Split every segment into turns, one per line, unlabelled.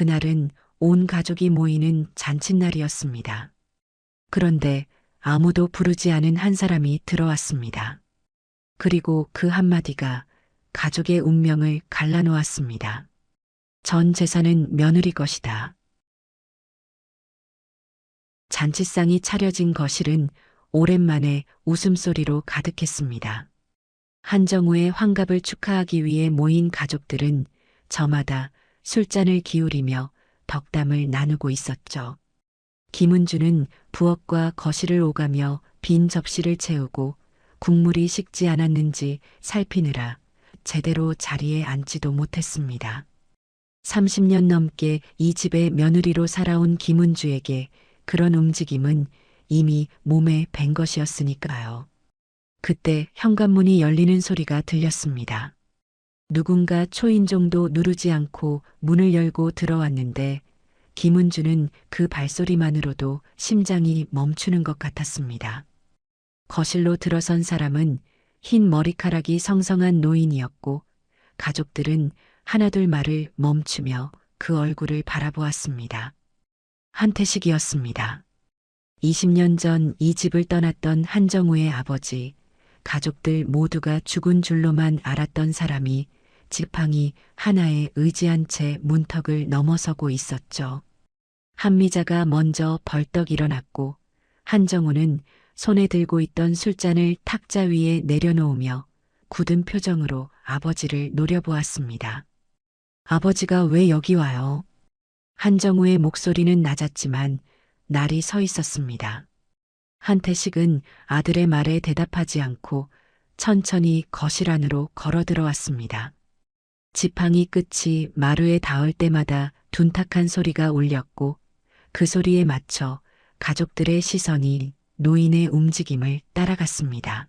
그날은 온 가족이 모이는 잔칫날이었습니다. 그런데 아무도 부르지 않은 한 사람이 들어왔습니다. 그리고 그 한마디가 가족의 운명을 갈라놓았습니다. 전 재산은 며느리 것이다. 잔치상이 차려진 거실은 오랜만에 웃음소리로 가득했습니다. 한정우의 환갑을 축하하기 위해 모인 가족들은 저마다 술잔을 기울이며 덕담을 나누고 있었죠. 김은주는 부엌과 거실을 오가며 빈 접시를 채우고 국물이 식지 않았는지 살피느라 제대로 자리에 앉지도 못했습니다. 30년 넘게 이 집의 며느리로 살아온 김은주에게 그런 움직임은 이미 몸에 밴 것이었으니까요. 그때 현관문이 열리는 소리가 들렸습니다. 누군가 초인종도 누르지 않고 문을 열고 들어왔는데 김은주는 그 발소리만으로도 심장이 멈추는 것 같았습니다. 거실로 들어선 사람은 흰 머리카락이 성성한 노인이었고 가족들은 하나둘 말을 멈추며 그 얼굴을 바라보았습니다. 한태식이었습니다. 20년 전 이 집을 떠났던 한정우의 아버지, 가족들 모두가 죽은 줄로만 알았던 사람이 지팡이 하나에 의지한 채 문턱을 넘어서고 있었죠. 한미자가 먼저 벌떡 일어났고 한정우는 손에 들고 있던 술잔을 탁자 위에 내려놓으며 굳은 표정으로 아버지를 노려보았습니다. 아버지가 왜 여기 와요? 한정우의 목소리는 낮았지만 날이 서 있었습니다. 한태식은 아들의 말에 대답하지 않고 천천히 거실 안으로 걸어 들어왔습니다. 지팡이 끝이 마루에 닿을 때마다 둔탁한 소리가 울렸고 그 소리에 맞춰 가족들의 시선이 노인의 움직임을 따라갔습니다.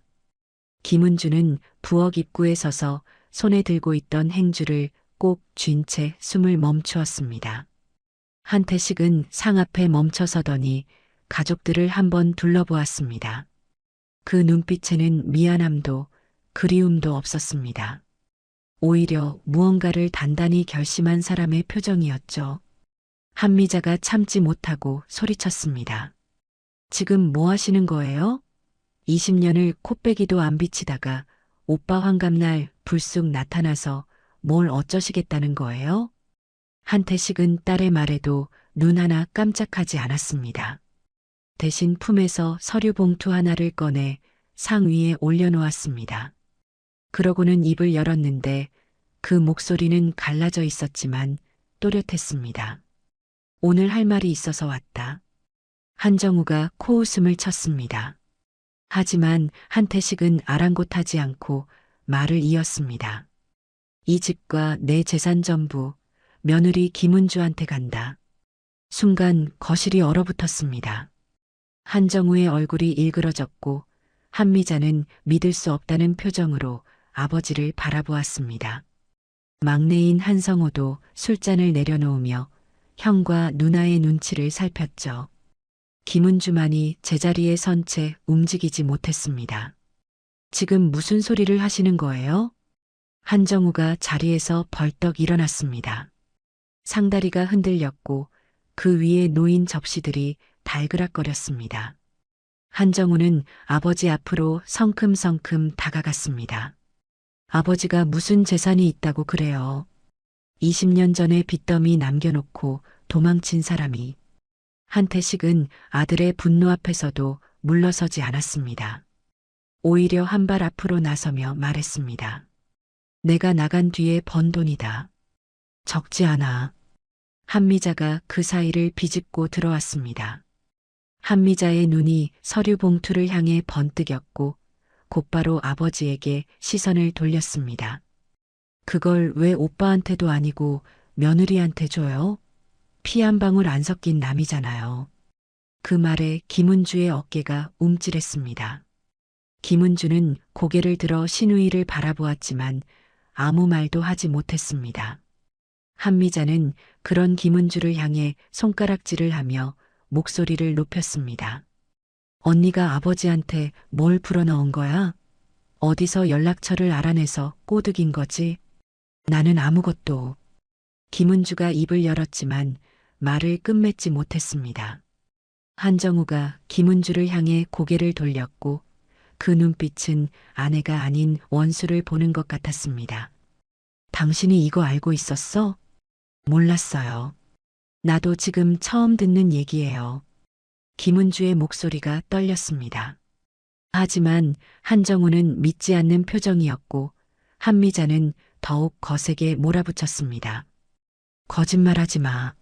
김은주는 부엌 입구에 서서 손에 들고 있던 행주를 꼭 쥔 채 숨을 멈추었습니다. 한태식은 상 앞에 멈춰서더니 가족들을 한번 둘러보았습니다. 그 눈빛에는 미안함도 그리움도 없었습니다. 오히려 무언가를 단단히 결심한 사람의 표정이었죠. 한미자가 참지 못하고 소리쳤습니다. 지금 뭐 하시는 거예요? 20년을 코빼기도 안 비치다가 오빠 환갑날 불쑥 나타나서 뭘 어쩌시겠다는 거예요? 한태식은 딸의 말에도 눈 하나 깜짝하지 않았습니다. 대신 품에서 서류 봉투 하나를 꺼내 상 위에 올려놓았습니다. 그러고는 입을 열었는데 그 목소리는 갈라져 있었지만 또렷했습니다. 오늘 할 말이 있어서 왔다. 한정우가 코웃음을 쳤습니다. 하지만 한태식은 아랑곳하지 않고 말을 이었습니다. 이 집과 내 재산 전부 며느리 김은주한테 간다. 순간 거실이 얼어붙었습니다. 한정우의 얼굴이 일그러졌고 한미자는 믿을 수 없다는 표정으로 아버지를 바라보았습니다. 막내인 한성호도 술잔을 내려놓으며 형과 누나의 눈치를 살폈죠. 김은주만이 제자리에 선 채 움직이지 못했습니다. 지금 무슨 소리를 하시는 거예요? 한정우가 자리에서 벌떡 일어났습니다. 상다리가 흔들렸고 그 위에 놓인 접시들이 달그락거렸습니다. 한정우는 아버지 앞으로 성큼성큼 다가갔습니다. 아버지가 무슨 재산이 있다고 그래요. 20년 전에 빚더미 남겨놓고 도망친 사람이. 한태식은 아들의 분노 앞에서도 물러서지 않았습니다. 오히려 한 발 앞으로 나서며 말했습니다. 내가 나간 뒤에 번 돈이다. 적지 않아. 한미자가 그 사이를 비집고 들어왔습니다. 한미자의 눈이 서류 봉투를 향해 번뜩였고 곧바로 아버지에게 시선을 돌렸습니다. 그걸 왜 오빠한테도 아니고 며느리한테 줘요? 피 한 방울 안 섞인 남이잖아요. 그 말에 김은주의 어깨가 움찔했습니다. 김은주는 고개를 들어 신우이를 바라보았지만 아무 말도 하지 못했습니다. 한미자는 그런 김은주를 향해 손가락질을 하며 목소리를 높였습니다. 언니가 아버지한테 뭘 불어넣은 거야? 어디서 연락처를 알아내서 꼬드긴 거지? 나는 아무것도. 김은주가 입을 열었지만 말을 끝맺지 못했습니다. 한정우가 김은주를 향해 고개를 돌렸고 그 눈빛은 아내가 아닌 원수를 보는 것 같았습니다. 당신이 이거 알고 있었어? 몰랐어요. 나도 지금 처음 듣는 얘기예요. 김은주의 목소리가 떨렸습니다. 하지만 한정우는 믿지 않는 표정이었고 한미자는 더욱 거세게 몰아붙였습니다. 거짓말하지 마.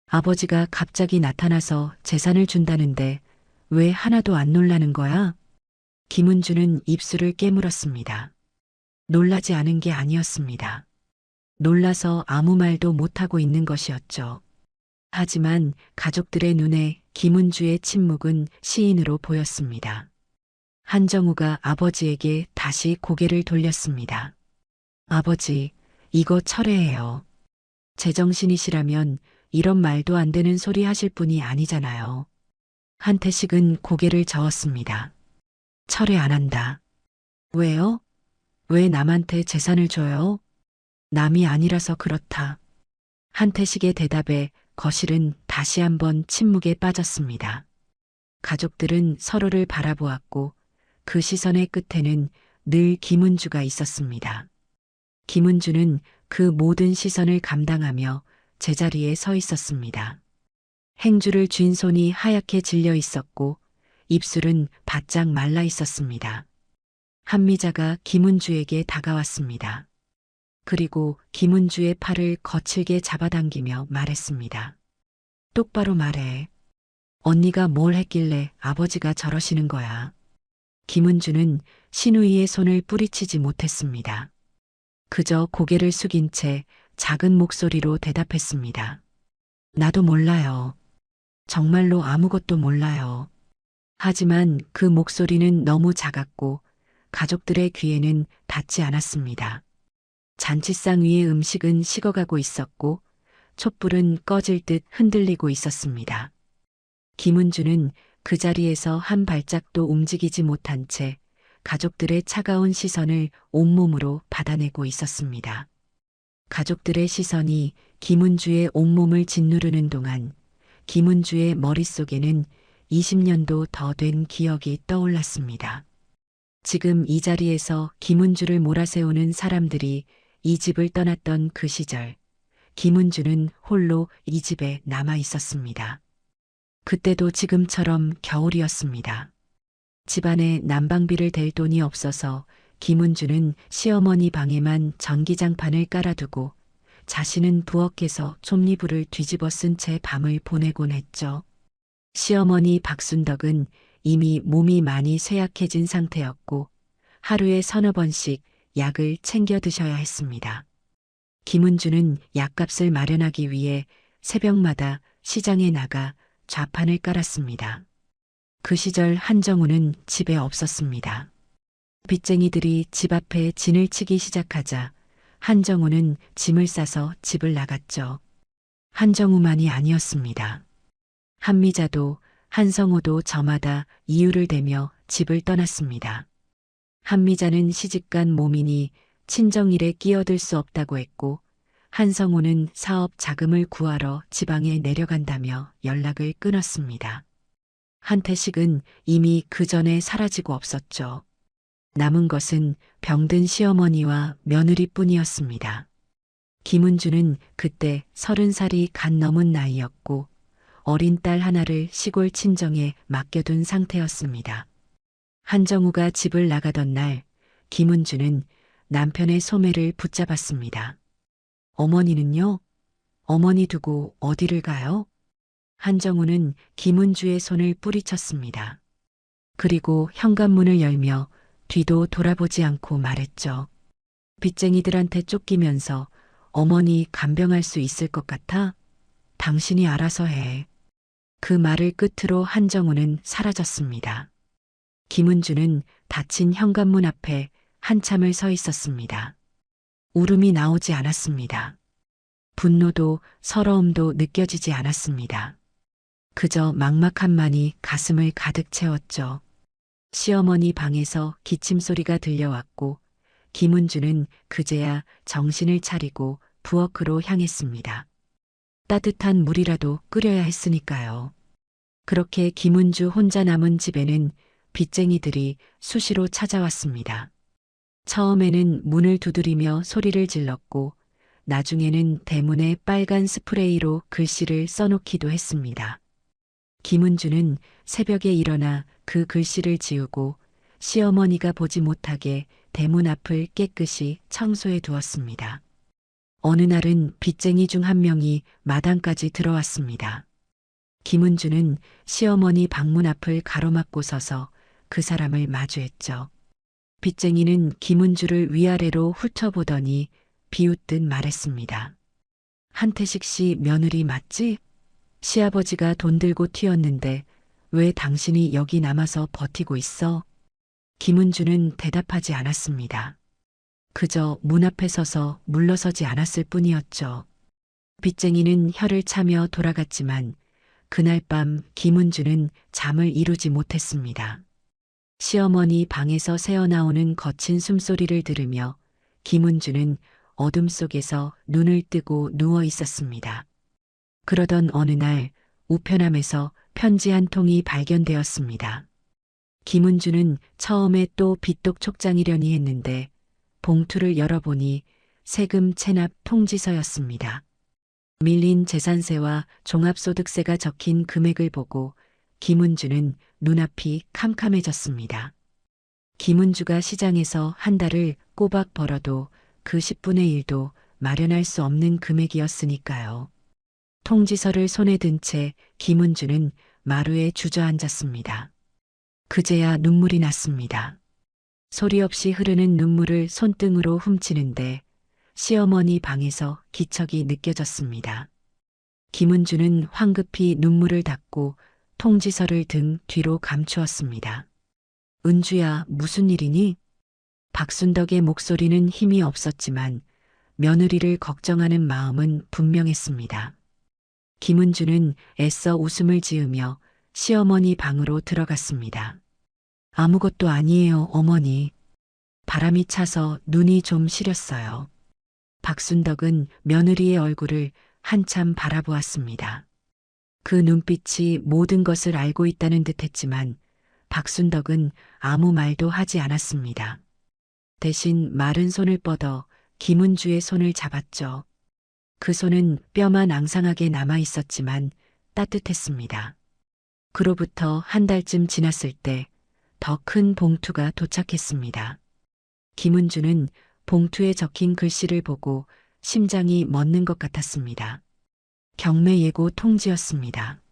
아버지가 갑자기 나타나서 재산을 준다는데 왜 하나도 안 놀라는 거야? 김은주는 입술을 깨물었습니다. 놀라지 않은 게 아니었습니다. 놀라서 아무 말도 못하고 있는 것이었죠. 하지만 가족들의 눈에 김은주의 침묵은 시인으로 보였습니다. 한정우가 아버지에게 다시 고개를 돌렸습니다. 아버지, 이거 철회해요. 제정신이시라면 이런 말도 안 되는 소리 하실 분이 아니잖아요. 한태식은 고개를 저었습니다. 철회 안 한다. 왜요? 왜 남한테 재산을 줘요? 남이 아니라서 그렇다. 한태식의 대답에 거실은 다시 한번 침묵에 빠졌습니다. 가족들은 서로를 바라보았고 그 시선의 끝에는 늘 김은주가 있었습니다. 김은주는 그 모든 시선을 감당하며 제자리에 서 있었습니다. 행주를 쥔 손이 하얗게 질려 있었고 입술은 바짝 말라 있었습니다. 한미자가 김은주에게 다가왔습니다. 그리고 김은주의 팔을 거칠게 잡아당기며 말했습니다. 똑바로 말해. 언니가 뭘 했길래 아버지가 저러시는 거야. 김은주는 신우이의 손을 뿌리치지 못했습니다. 그저 고개를 숙인 채 작은 목소리로 대답했습니다. 나도 몰라요. 정말로 아무것도 몰라요. 하지만 그 목소리는 너무 작았고 가족들의 귀에는 닿지 않았습니다. 잔치상 위의 음식은 식어가고 있었고 촛불은 꺼질 듯 흔들리고 있었습니다. 김은주는 그 자리에서 한 발짝도 움직이지 못한 채 가족들의 차가운 시선을 온몸으로 받아내고 있었습니다. 가족들의 시선이 김은주의 온몸을 짓누르는 동안 김은주의 머릿속에는 20년도 더 된 기억이 떠올랐습니다. 지금 이 자리에서 김은주를 몰아세우는 사람들이 이 집을 떠났던 그 시절, 김은주는 홀로 이 집에 남아 있었습니다. 그때도 지금처럼 겨울이었습니다. 집안에 난방비를 댈 돈이 없어서 김은주는 시어머니 방에만 전기장판을 깔아두고 자신은 부엌에서 톱니불을 뒤집어 쓴 채 밤을 보내곤 했죠. 시어머니 박순덕은 이미 몸이 많이 쇠약해진 상태였고 하루에 서너 번씩 약을 챙겨 드셔야 했습니다. 김은주는 약값을 마련하기 위해 새벽마다 시장에 나가 좌판을 깔았습니다. 그 시절 한정우는 집에 없었습니다. 빚쟁이들이 집 앞에 진을 치기 시작하자 한정우는 짐을 싸서 집을 나갔죠. 한정우만이 아니었습니다. 한미자도 한성호도 저마다 이유를 대며 집을 떠났습니다. 한미자는 시집간 몸이니 친정일에 끼어들 수 없다고 했고 한성호는 사업 자금을 구하러 지방에 내려간다며 연락을 끊었습니다. 한태식은 이미 그 전에 사라지고 없었죠. 남은 것은 병든 시어머니와 며느리뿐이었습니다. 김은주는 그때 30살이 갓 넘은 나이였고 어린 딸 하나를 시골 친정에 맡겨둔 상태였습니다. 한정우가 집을 나가던 날 김은주는 남편의 소매를 붙잡았습니다. 어머니는요? 어머니 두고 어디를 가요? 한정우는 김은주의 손을 뿌리쳤습니다. 그리고 현관문을 열며 뒤도 돌아보지 않고 말했죠. 빚쟁이들한테 쫓기면서 어머니 간병할 수 있을 것 같아? 당신이 알아서 해. 그 말을 끝으로 한정우는 사라졌습니다. 김은주는 닫힌 현관문 앞에 한참을 서 있었습니다. 울음이 나오지 않았습니다. 분노도 서러움도 느껴지지 않았습니다. 그저 막막함만이 가슴을 가득 채웠죠. 시어머니 방에서 기침 소리가 들려왔고 김은주는 그제야 정신을 차리고 부엌으로 향했습니다. 따뜻한 물이라도 끓여야 했으니까요. 그렇게 김은주 혼자 남은 집에는 빚쟁이들이 수시로 찾아왔습니다. 처음에는 문을 두드리며 소리를 질렀고 나중에는 대문에 빨간 스프레이로 글씨를 써놓기도 했습니다. 김은주는 새벽에 일어나 그 글씨를 지우고 시어머니가 보지 못하게 대문 앞을 깨끗이 청소해 두었습니다. 어느 날은 빚쟁이 중 한 명이 마당까지 들어왔습니다. 김은주는 시어머니 방문 앞을 가로막고 서서 그 사람을 마주했죠. 빚쟁이는 김은주를 위아래로 훑어보더니 비웃듯 말했습니다. 한태식 씨 며느리 맞지? 시아버지가 돈 들고 튀었는데 왜 당신이 여기 남아서 버티고 있어? 김은주는 대답하지 않았습니다. 그저 문 앞에 서서 물러서지 않았을 뿐이었죠. 빚쟁이는 혀를 차며 돌아갔지만 그날 밤 김은주는 잠을 이루지 못했습니다. 시어머니 방에서 새어나오는 거친 숨소리를 들으며 김은주는 어둠 속에서 눈을 뜨고 누워 있었습니다. 그러던 어느 날 우편함에서 편지 한 통이 발견되었습니다. 김은주는 처음에 또 빚독 촉장이려니 했는데 봉투를 열어보니 세금 체납 통지서였습니다. 밀린 재산세와 종합소득세가 적힌 금액을 보고 김은주는 눈앞이 캄캄해졌습니다. 김은주가 시장에서 한 달을 꼬박 벌어도 그 10분의 1도 마련할 수 없는 금액이었으니까요. 통지서를 손에 든 채 김은주는 마루에 주저앉았습니다. 그제야 눈물이 났습니다. 소리 없이 흐르는 눈물을 손등으로 훔치는데 시어머니 방에서 기척이 느껴졌습니다. 김은주는 황급히 눈물을 닦고 통지서를 등 뒤로 감추었습니다. 은주야, 무슨 일이니? 박순덕의 목소리는 힘이 없었지만 며느리를 걱정하는 마음은 분명했습니다. 김은주는 애써 웃음을 지으며 시어머니 방으로 들어갔습니다. 아무것도 아니에요, 어머니. 바람이 차서 눈이 좀 시렸어요. 박순덕은 며느리의 얼굴을 한참 바라보았습니다. 그 눈빛이 모든 것을 알고 있다는 듯했지만 박순덕은 아무 말도 하지 않았습니다. 대신 마른 손을 뻗어 김은주의 손을 잡았죠. 그 손은 뼈만 앙상하게 남아 있었지만 따뜻했습니다. 그로부터 한 달쯤 지났을 때 더 큰 봉투가 도착했습니다. 김은주는 봉투에 적힌 글씨를 보고 심장이 멎는 것 같았습니다. 경매 예고 통지였습니다.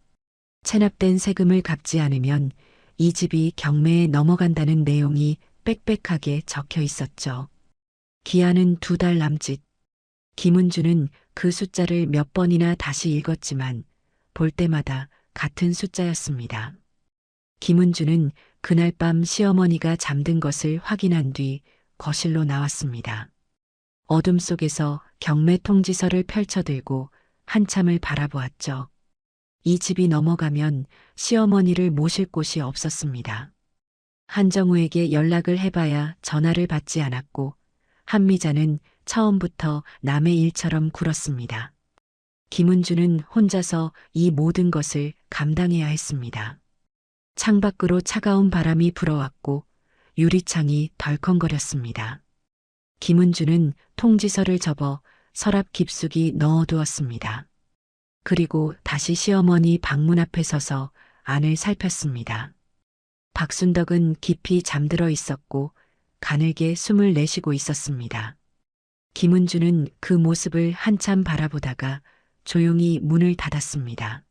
체납된 세금을 갚지 않으면 이 집이 경매에 넘어간다는 내용이 빽빽하게 적혀 있었죠. 기한은 2달 남짓. 김은주는 그 숫자를 몇 번이나 다시 읽었지만 볼 때마다 같은 숫자였습니다. 김은주는 그날 밤 시어머니가 잠든 것을 확인한 뒤 거실로 나왔습니다. 어둠 속에서 경매 통지서를 펼쳐들고 한참을 바라보았죠. 이 집이 넘어가면 시어머니를 모실 곳이 없었습니다. 한정우에게 연락을 해봐야 전화를 받지 않았고 한미자는 처음부터 남의 일처럼 굴었습니다. 김은주는 혼자서 이 모든 것을 감당해야 했습니다. 창밖으로 차가운 바람이 불어왔고 유리창이 덜컹거렸습니다. 김은주는 통지서를 접어 서랍 깊숙이 넣어두었습니다. 그리고 다시 시어머니 방문 앞에 서서 안을 살폈습니다. 박순덕은 깊이 잠들어 있었고 가늘게 숨을 내쉬고 있었습니다. 김은주는 그 모습을 한참 바라보다가 조용히 문을 닫았습니다.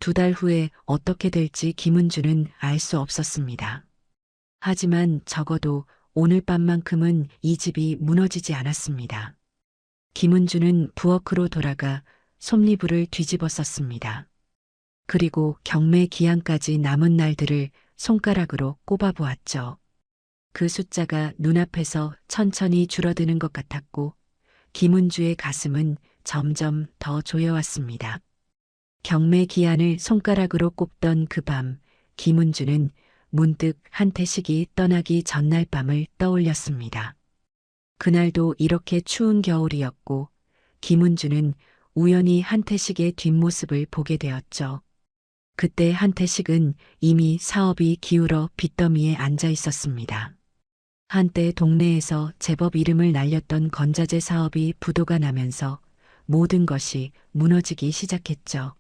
2달 후에 어떻게 될지 김은주는 알 수 없었습니다. 하지만 적어도 오늘 밤만큼은 이 집이 무너지지 않았습니다. 김은주는 부엌으로 돌아가 솜니부를 뒤집어 썼습니다. 그리고 경매 기한까지 남은 날들을 손가락으로 꼽아보았죠. 그 숫자가 눈앞에서 천천히 줄어드는 것 같았고 김은주의 가슴은 점점 더 조여왔습니다. 경매 기한을 손가락으로 꼽던 그 밤 김은주는 문득 한태식이 떠나기 전날 밤을 떠올렸습니다. 그날도 이렇게 추운 겨울이었고 김은주는 우연히 한태식의 뒷모습을 보게 되었죠. 그때 한태식은 이미 사업이 기울어 빚더미에 앉아 있었습니다. 한때 동네에서 제법 이름을 날렸던 건자재 사업이 부도가 나면서 모든 것이 무너지기 시작했죠.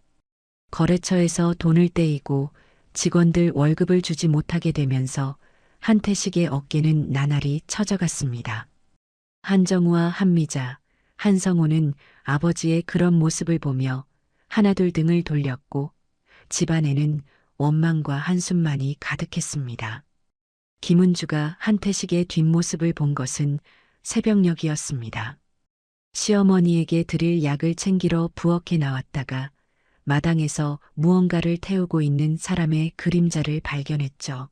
거래처에서 돈을 떼이고 직원들 월급을 주지 못하게 되면서 한태식의 어깨는 나날이 처져갔습니다. 한정우와 한미자, 한성호는 아버지의 그런 모습을 보며 하나둘 등을 돌렸고 집안에는 원망과 한숨만이 가득했습니다. 김은주가 한태식의 뒷모습을 본 것은 새벽녘이었습니다. 시어머니에게 드릴 약을 챙기러 부엌에 나왔다가 마당에서 무언가를 태우고 있는 사람의 그림자를 발견했죠.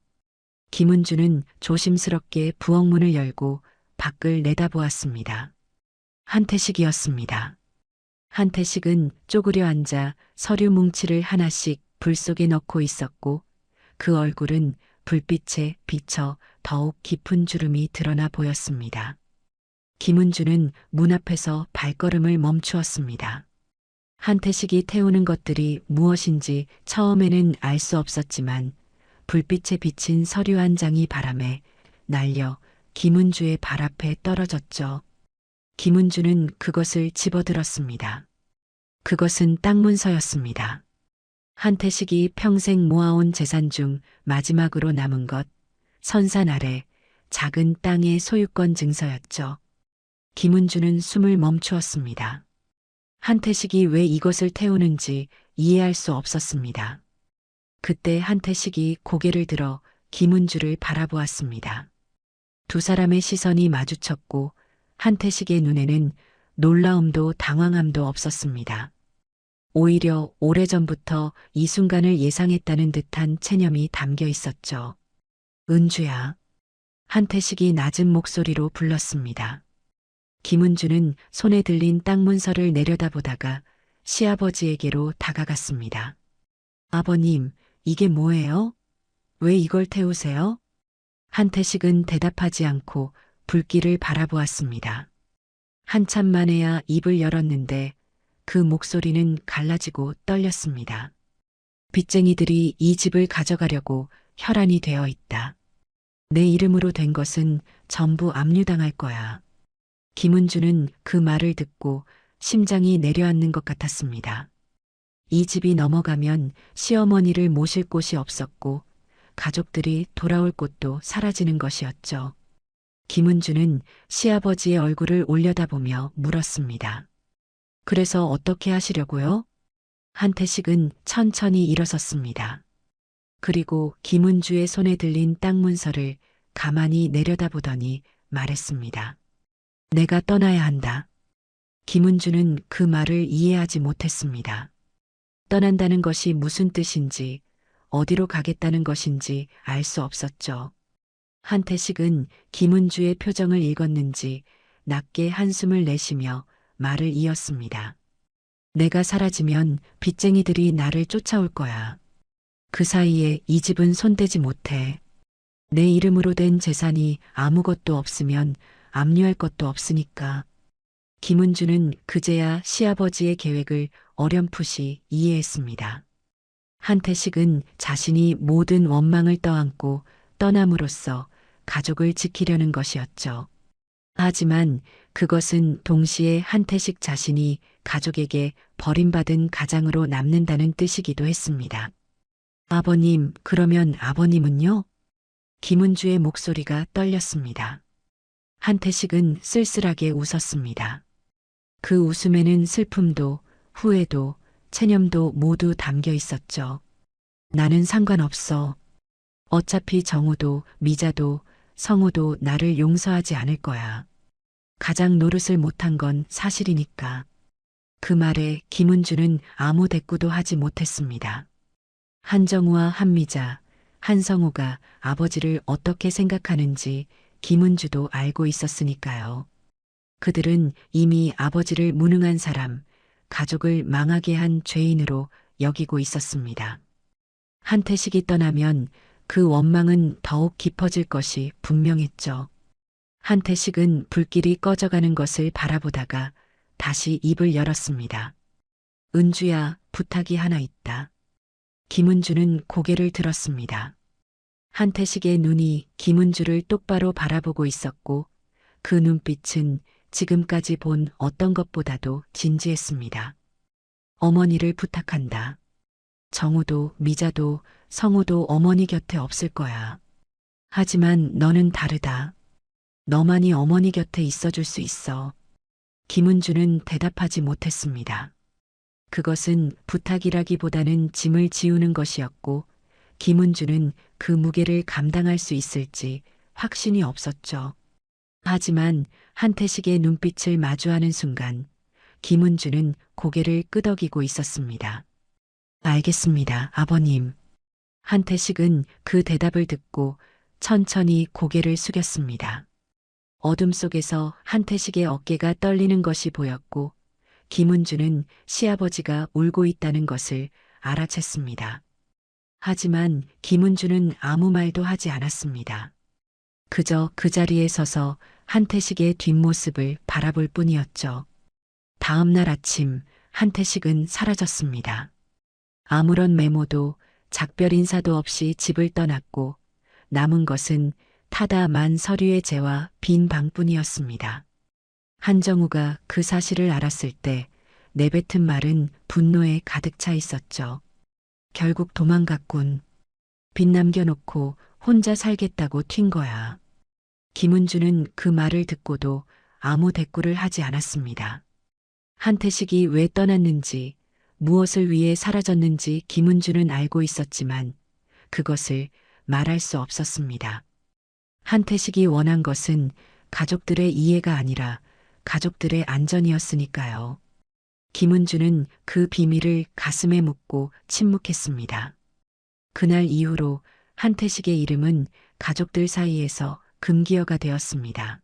김은주는 조심스럽게 부엌 문을 열고 밖을 내다보았습니다. 한태식이었습니다. 한태식은 쪼그려 앉아 서류 뭉치를 하나씩 불 속에 넣고 있었고 그 얼굴은 불빛에 비쳐 더욱 깊은 주름이 드러나 보였습니다. 김은주는 문 앞에서 발걸음을 멈추었습니다. 한태식이 태우는 것들이 무엇인지 처음에는 알 수 없었지만 불빛에 비친 서류 한 장이 바람에 날려 김은주의 발 앞에 떨어졌죠. 김은주는 그것을 집어들었습니다. 그것은 땅 문서였습니다. 한태식이 평생 모아온 재산 중 마지막으로 남은 것, 선산 아래 작은 땅의 소유권 증서였죠. 김은주는 숨을 멈추었습니다. 한태식이 왜 이것을 태우는지 이해할 수 없었습니다. 그때 한태식이 고개를 들어 김은주를 바라보았습니다. 두 사람의 시선이 마주쳤고 한태식의 눈에는 놀라움도 당황함도 없었습니다. 오히려 오래전부터 이 순간을 예상했다는 듯한 체념이 담겨 있었죠. 은주야. 한태식이 낮은 목소리로 불렀습니다. 김은주는 손에 들린 땅 문서를 내려다보다가 시아버지에게로 다가갔습니다. 아버님, 이게 뭐예요? 왜 이걸 태우세요? 한태식은 대답하지 않고 불길을 바라보았습니다. 한참 만에야 입을 열었는데 그 목소리는 갈라지고 떨렸습니다. 빚쟁이들이 이 집을 가져가려고 혈안이 되어 있다. 내 이름으로 된 것은 전부 압류당할 거야. 김은주는 그 말을 듣고 심장이 내려앉는 것 같았습니다. 이 집이 넘어가면 시어머니를 모실 곳이 없었고 가족들이 돌아올 곳도 사라지는 것이었죠. 김은주는 시아버지의 얼굴을 올려다보며 물었습니다. 그래서 어떻게 하시려고요? 한태식은 천천히 일어섰습니다. 그리고 김은주의 손에 들린 땅 문서를 가만히 내려다보더니 말했습니다. 내가 떠나야 한다. 김은주는 그 말을 이해하지 못했습니다. 떠난다는 것이 무슨 뜻인지, 어디로 가겠다는 것인지 알 수 없었죠. 한태식은 김은주의 표정을 읽었는지 낮게 한숨을 내쉬며 말을 이었습니다. 내가 사라지면 빚쟁이들이 나를 쫓아올 거야. 그 사이에 이 집은 손대지 못해. 내 이름으로 된 재산이 아무것도 없으면 압류할 것도 없으니까. 김은주는 그제야 시아버지의 계획을 어렴풋이 이해했습니다. 한태식은 자신이 모든 원망을 떠안고 떠남으로써 가족을 지키려는 것이었죠. 하지만 그것은 동시에 한태식 자신이 가족에게 버림받은 가장으로 남는다는 뜻이기도 했습니다. 아버님, 그러면 아버님은요? 김은주의 목소리가 떨렸습니다. 한태식은 쓸쓸하게 웃었습니다. 그 웃음에는 슬픔도 후회도 체념도 모두 담겨 있었죠. 나는 상관없어. 어차피 정우도 미자도 성우도 나를 용서하지 않을 거야. 가장 노릇을 못한 건 사실이니까. 그 말에 김은주는 아무 대꾸도 하지 못했습니다. 한정우와 한미자, 한성우가 아버지를 어떻게 생각하는지 김은주도 알고 있었으니까요. 그들은 이미 아버지를 무능한 사람, 가족을 망하게 한 죄인으로 여기고 있었습니다. 한태식이 떠나면 그 원망은 더욱 깊어질 것이 분명했죠. 한태식은 불길이 꺼져가는 것을 바라보다가 다시 입을 열었습니다. 은주야, 부탁이 하나 있다. 김은주는 고개를 들었습니다. 한태식의 눈이 김은주를 똑바로 바라보고 있었고 그 눈빛은 지금까지 본 어떤 것보다도 진지했습니다. 어머니를 부탁한다. 정우도 미자도 성우도 어머니 곁에 없을 거야. 하지만 너는 다르다. 너만이 어머니 곁에 있어줄 수 있어. 김은주는 대답하지 못했습니다. 그것은 부탁이라기보다는 짐을 지우는 것이었고 김은주는 그 무게를 감당할 수 있을지 확신이 없었죠. 하지만 한태식의 눈빛을 마주하는 순간 김은주는 고개를 끄덕이고 있었습니다. 알겠습니다, 아버님. 한태식은 그 대답을 듣고 천천히 고개를 숙였습니다. 어둠 속에서 한태식의 어깨가 떨리는 것이 보였고 김은주는 시아버지가 울고 있다는 것을 알아챘습니다. 하지만 김은주는 아무 말도 하지 않았습니다. 그저 그 자리에 서서 한태식의 뒷모습을 바라볼 뿐이었죠. 다음 날 아침 한태식은 사라졌습니다. 아무런 메모도 작별 인사도 없이 집을 떠났고 남은 것은 타다만 서류의 재와 빈 방뿐이었습니다. 한정우가 그 사실을 알았을 때 내뱉은 말은 분노에 가득 차 있었죠. 결국 도망갔군. 빚 남겨놓고 혼자 살겠다고 튄 거야. 김은주는 그 말을 듣고도 아무 대꾸를 하지 않았습니다. 한태식이 왜 떠났는지, 무엇을 위해 사라졌는지 김은주는 알고 있었지만 그것을 말할 수 없었습니다. 한태식이 원한 것은 가족들의 이해가 아니라 가족들의 안전이었으니까요. 김은주는 그 비밀을 가슴에 묻고 침묵했습니다. 그날 이후로 한태식의 이름은 가족들 사이에서 금기어가 되었습니다.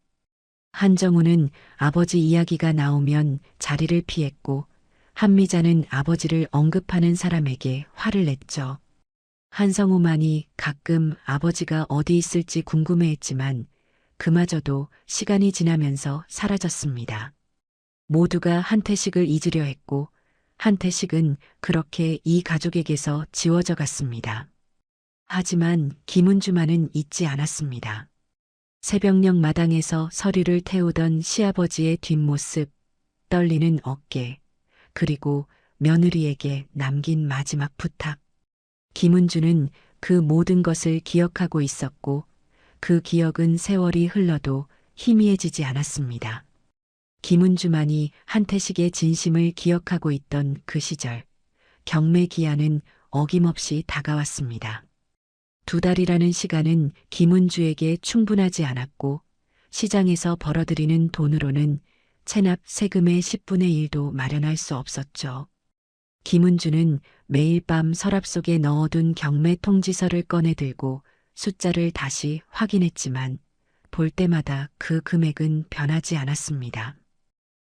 한정우는 아버지 이야기가 나오면 자리를 피했고 한미자는 아버지를 언급하는 사람에게 화를 냈죠. 한성우만이 가끔 아버지가 어디 있을지 궁금해했지만 그마저도 시간이 지나면서 사라졌습니다. 모두가 한태식을 잊으려 했고 한태식은 그렇게 이 가족에게서 지워져 갔습니다. 하지만 김은주만은 잊지 않았습니다. 새벽녘 마당에서 서류를 태우던 시아버지의 뒷모습, 떨리는 어깨, 그리고 며느리에게 남긴 마지막 부탁. 김은주는 그 모든 것을 기억하고 있었고 그 기억은 세월이 흘러도 희미해지지 않았습니다. 김은주만이 한태식의 진심을 기억하고 있던 그 시절, 경매 기한은 어김없이 다가왔습니다. 2달이라는 시간은 김은주에게 충분하지 않았고 시장에서 벌어들이는 돈으로는 체납 세금의 10분의 1도 마련할 수 없었죠. 김은주는 매일 밤 서랍 속에 넣어둔 경매 통지서를 꺼내 들고 숫자를 다시 확인했지만 볼 때마다 그 금액은 변하지 않았습니다.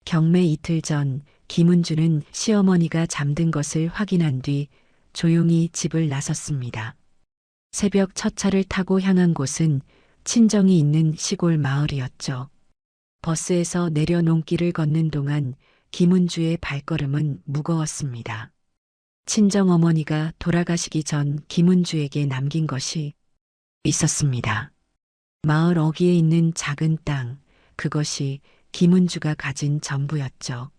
경매 이틀 전 김은주는 시어머니가 잠든 것을 확인한 뒤 조용히 집을 나섰습니다. 새벽 첫 차를 타고 향한 곳은 친정이 있는 시골 마을이었죠. 버스에서 내려 논길을 걷는 동안 김은주의 발걸음은 무거웠습니다. 친정어머니가 돌아가시기 전 김은주에게 남긴 것이 있었습니다. 마을 어귀에 있는 작은 땅, 그것이 김은주가 가진 전부였죠.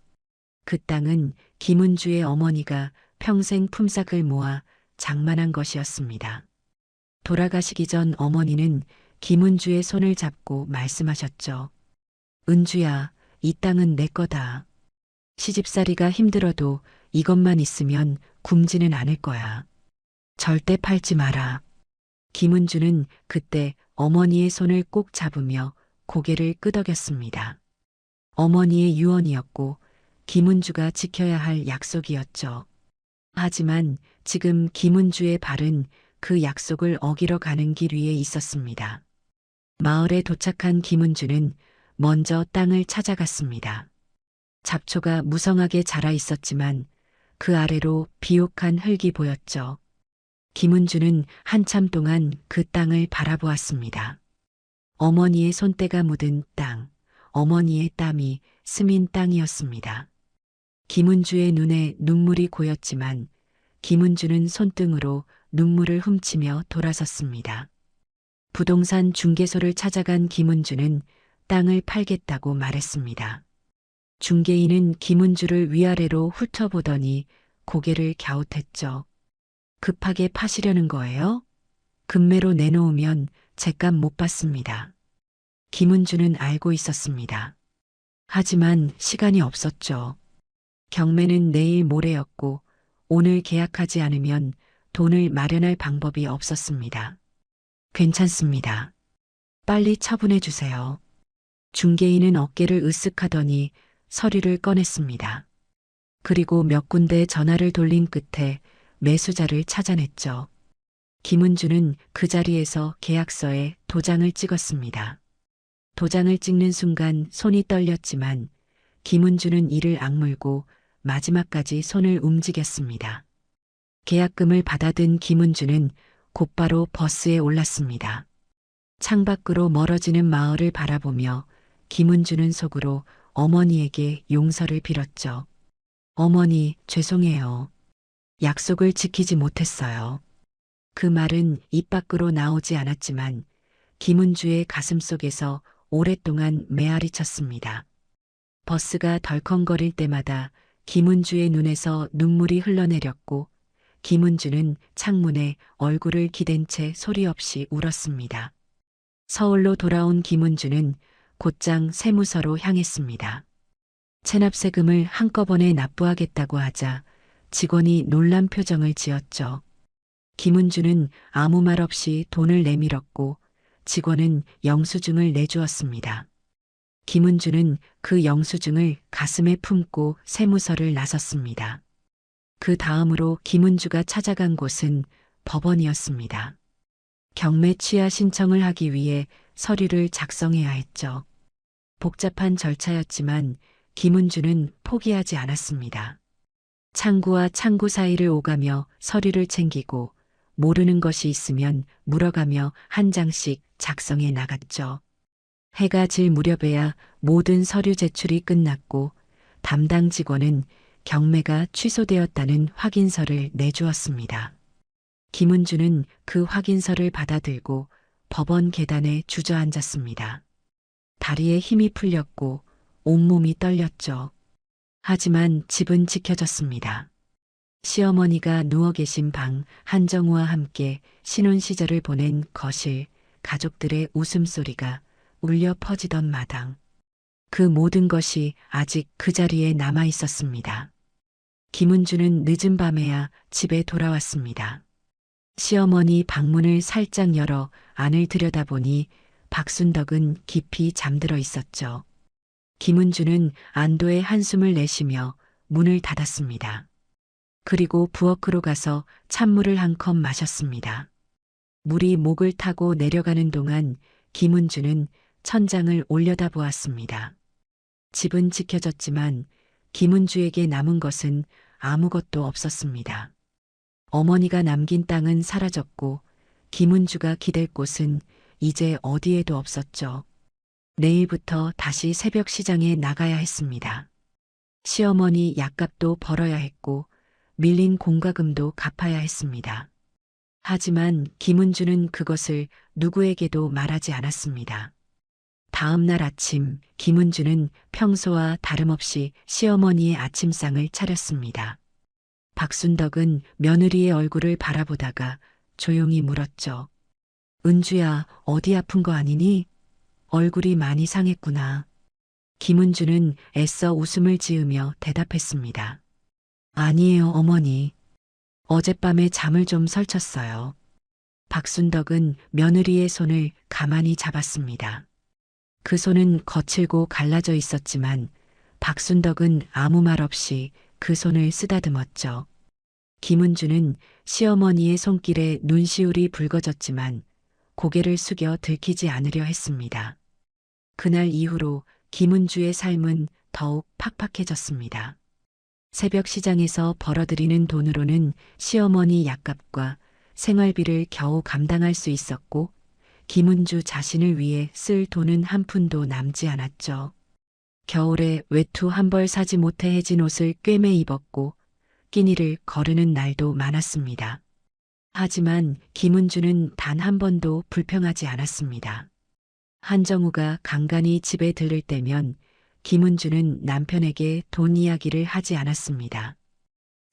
그 땅은 김은주의 어머니가 평생 품삯을 모아 장만한 것이었습니다. 돌아가시기 전 어머니는 김은주의 손을 잡고 말씀하셨죠. 은주야, 이 땅은 내 거다. 시집살이가 힘들어도 이것만 있으면 굶지는 않을 거야. 절대 팔지 마라. 김은주는 그때 어머니의 손을 꼭 잡으며 고개를 끄덕였습니다. 어머니의 유언이었고 김은주가 지켜야 할 약속이었죠. 하지만 지금 김은주의 발은 그 약속을 어기러 가는 길 위에 있었습니다. 마을에 도착한 김은주는 먼저 땅을 찾아갔습니다. 잡초가 무성하게 자라 있었지만 그 아래로 비옥한 흙이 보였죠. 김은주는 한참 동안 그 땅을 바라보았습니다. 어머니의 손때가 묻은 땅, 어머니의 땀이 스민 땅이었습니다. 김은주의 눈에 눈물이 고였지만 김은주는 손등으로 눈물을 훔치며 돌아섰습니다. 부동산 중개소를 찾아간 김은주는 땅을 팔겠다고 말했습니다. 중개인은 김은주를 위아래로 훑어보더니 고개를 갸웃했죠. 급하게 파시려는 거예요? 금매로 내놓으면 죗값 못 받습니다. 김은주는 알고 있었습니다. 하지만 시간이 없었죠. 경매는 내일 모레였고 오늘 계약하지 않으면 돈을 마련할 방법이 없었습니다. 괜찮습니다. 빨리 처분해 주세요. 중개인은 어깨를 으쓱하더니 서류를 꺼냈습니다. 그리고 몇 군데 전화를 돌린 끝에 매수자를 찾아냈죠. 김은주는 그 자리에서 계약서에 도장을 찍었습니다. 도장을 찍는 순간 손이 떨렸지만 김은주는 이를 악물고 마지막까지 손을 움직였습니다. 계약금을 받아든 김은주는 곧바로 버스에 올랐습니다. 창밖으로 멀어지는 마을을 바라보며 김은주는 속으로 어머니에게 용서를 빌었죠. 어머니, 죄송해요. 약속을 지키지 못했어요. 그 말은 입 밖으로 나오지 않았지만 김은주의 가슴속에서 오랫동안 메아리 쳤습니다. 버스가 덜컹거릴 때마다 김은주의 눈에서 눈물이 흘러내렸고 김은주는 창문에 얼굴을 기댄 채 소리 없이 울었습니다. 서울로 돌아온 김은주는 곧장 세무서로 향했습니다. 체납세금을 한꺼번에 납부하겠다고 하자 직원이 놀란 표정을 지었죠. 김은주는 아무 말 없이 돈을 내밀었고 직원은 영수증을 내주었습니다. 김은주는 그 영수증을 가슴에 품고 세무서를 나섰습니다. 그 다음으로 김은주가 찾아간 곳은 법원이었습니다. 경매 취하 신청을 하기 위해 서류를 작성해야 했죠. 복잡한 절차였지만 김은주는 포기하지 않았습니다. 창구와 창구 사이를 오가며 서류를 챙기고 모르는 것이 있으면 물어가며 한 장씩 작성해 나갔죠. 해가 질 무렵에야 모든 서류 제출이 끝났고 담당 직원은 경매가 취소되었다는 확인서를 내주었습니다. 김은주는 그 확인서를 받아들고 법원 계단에 주저앉았습니다. 다리에 힘이 풀렸고 온몸이 떨렸죠. 하지만 집은 지켜졌습니다. 시어머니가 누워 계신 방, 한정우와 함께 신혼 시절을 보낸 거실, 가족들의 웃음소리가 울려 퍼지던 마당. 그 모든 것이 아직 그 자리에 남아 있었습니다. 김은주는 늦은 밤에야 집에 돌아왔습니다. 시어머니 방문을 살짝 열어 안을 들여다보니 박순덕은 깊이 잠들어 있었죠. 김은주는 안도의 한숨을 내쉬며 문을 닫았습니다. 그리고 부엌으로 가서 찬물을 한 컵 마셨습니다. 물이 목을 타고 내려가는 동안 김은주는 천장을 올려다보았습니다. 집은 지켜졌지만 김은주에게 남은 것은 아무것도 없었습니다. 어머니가 남긴 땅은 사라졌고 김은주가 기댈 곳은 이제 어디에도 없었죠. 내일부터 다시 새벽 시장에 나가야 했습니다. 시어머니 약값도 벌어야 했고 밀린 공과금도 갚아야 했습니다. 하지만 김은주는 그것을 누구에게도 말하지 않았습니다. 다음 날 아침 김은주는 평소와 다름없이 시어머니의 아침상을 차렸습니다. 박순덕은 며느리의 얼굴을 바라보다가 조용히 물었죠. 은주야, 어디 아픈 거 아니니? 얼굴이 많이 상했구나. 김은주는 애써 웃음을 지으며 대답했습니다. 아니에요, 어머니. 어젯밤에 잠을 좀 설쳤어요. 박순덕은 며느리의 손을 가만히 잡았습니다. 그 손은 거칠고 갈라져 있었지만 박순덕은 아무 말 없이 그 손을 쓰다듬었죠. 김은주는 시어머니의 손길에 눈시울이 붉어졌지만 고개를 숙여 들키지 않으려 했습니다. 그날 이후로 김은주의 삶은 더욱 팍팍해졌습니다. 새벽 시장에서 벌어들이는 돈으로는 시어머니 약값과 생활비를 겨우 감당할 수 있었고 김은주 자신을 위해 쓸 돈은 한 푼도 남지 않았죠. 겨울에 외투 한 벌 사지 못해 해진 옷을 꿰매 입었고 끼니를 거르는 날도 많았습니다. 하지만 김은주는 단 한 번도 불평하지 않았습니다. 한정우가 간간히 집에 들를 때면 김은주는 남편에게 돈 이야기를 하지 않았습니다.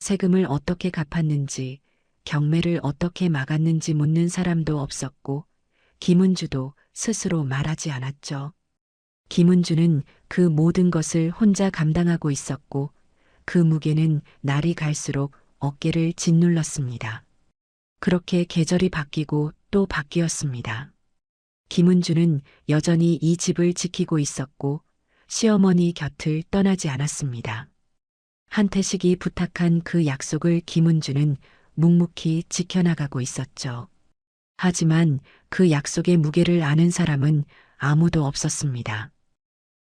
세금을 어떻게 갚았는지, 경매를 어떻게 막았는지 묻는 사람도 없었고, 김은주도 스스로 말하지 않았죠. 김은주는 그 모든 것을 혼자 감당하고 있었고, 그 무게는 날이 갈수록 어깨를 짓눌렀습니다. 그렇게 계절이 바뀌고 또 바뀌었습니다. 김은주는 여전히 이 집을 지키고 있었고, 시어머니 곁을 떠나지 않았습니다. 한태식이 부탁한 그 약속을 김은주는 묵묵히 지켜나가고 있었죠. 하지만 그 약속의 무게를 아는 사람은 아무도 없었습니다.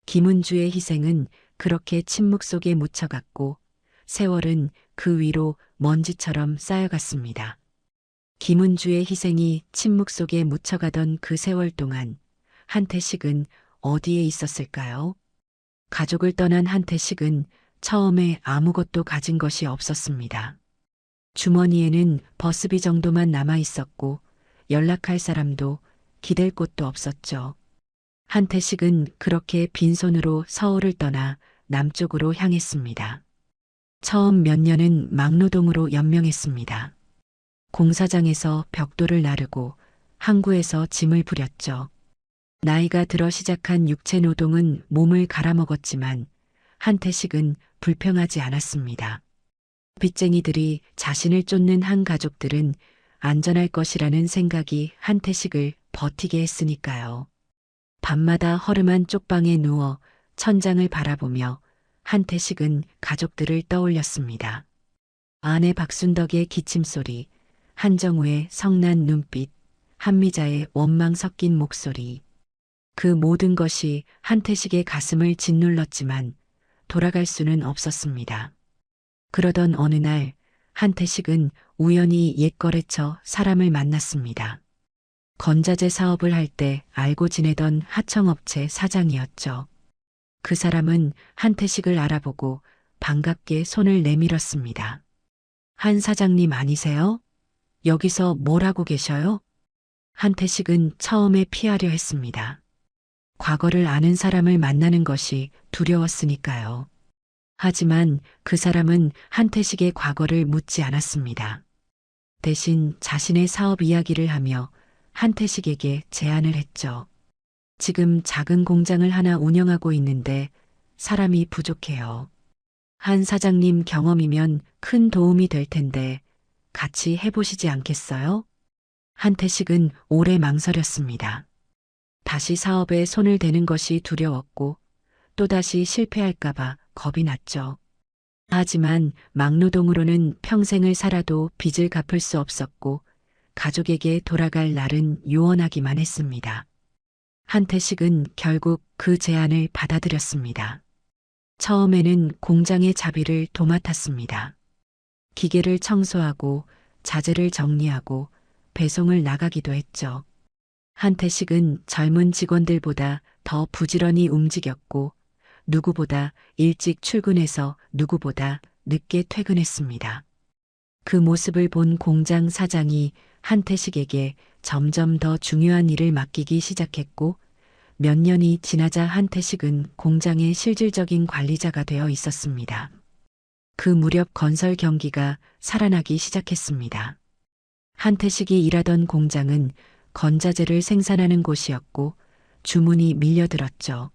김은주의 희생은 그렇게 침묵 속에 묻혀갔고 세월은 그 위로 먼지처럼 쌓여갔습니다. 김은주의 희생이 침묵 속에 묻혀가던 그 세월 동안 한태식은 어디에 있었을까요? 가족을 떠난 한태식은 처음에 아무것도 가진 것이 없었습니다. 주머니에는 버스비 정도만 남아 있었고 연락할 사람도 기댈 곳도 없었죠. 한태식은 그렇게 빈손으로 서울을 떠나 남쪽으로 향했습니다. 처음 몇 년은 막노동으로 연명했습니다. 공사장에서 벽돌을 나르고 항구에서 짐을 부렸죠. 나이가 들어 시작한 육체 노동은 몸을 갈아먹었지만 한태식은 불평하지 않았습니다. 빚쟁이들이 자신을 쫓는 한 가족들은 안전할 것이라는 생각이 한태식을 버티게 했으니까요. 밤마다 허름한 쪽방에 누워 천장을 바라보며 한태식은 가족들을 떠올렸습니다. 아내 박순덕의 기침소리, 한정우의 성난 눈빛, 한미자의 원망 섞인 목소리. 그 모든 것이 한태식의 가슴을 짓눌렀지만 돌아갈 수는 없었습니다. 그러던 어느 날 한태식은 우연히 옛거래처 사람을 만났습니다. 건자재 사업을 할 때 알고 지내던 하청업체 사장이었죠. 그 사람은 한태식을 알아보고 반갑게 손을 내밀었습니다. 한 사장님 아니세요? 여기서 뭘 하고 계셔요? 한태식은 처음에 피하려 했습니다. 과거를 아는 사람을 만나는 것이 두려웠으니까요. 하지만 그 사람은 한태식의 과거를 묻지 않았습니다. 대신 자신의 사업 이야기를 하며 한태식에게 제안을 했죠. 지금 작은 공장을 하나 운영하고 있는데 사람이 부족해요. 한 사장님 경험이면 큰 도움이 될 텐데 같이 해보시지 않겠어요? 한태식은 오래 망설였습니다. 다시 사업에 손을 대는 것이 두려웠고 또다시 실패할까봐 겁이 났죠. 하지만 막노동으로는 평생을 살아도 빚을 갚을 수 없었고 가족에게 돌아갈 날은 요원하기만 했습니다. 한태식은 결국 그 제안을 받아들였습니다. 처음에는 공장의 자비를 도맡았습니다. 기계를 청소하고 자재를 정리하고 배송을 나가기도 했죠. 한태식은 젊은 직원들보다 더 부지런히 움직였고 누구보다 일찍 출근해서 누구보다 늦게 퇴근했습니다. 그 모습을 본 공장 사장이 한태식에게 점점 더 중요한 일을 맡기기 시작했고 몇 년이 지나자 한태식은 공장의 실질적인 관리자가 되어 있었습니다. 그 무렵 건설 경기가 살아나기 시작했습니다. 한태식이 일하던 공장은 건자재를 생산하는 곳이었고 주문이 밀려들었죠.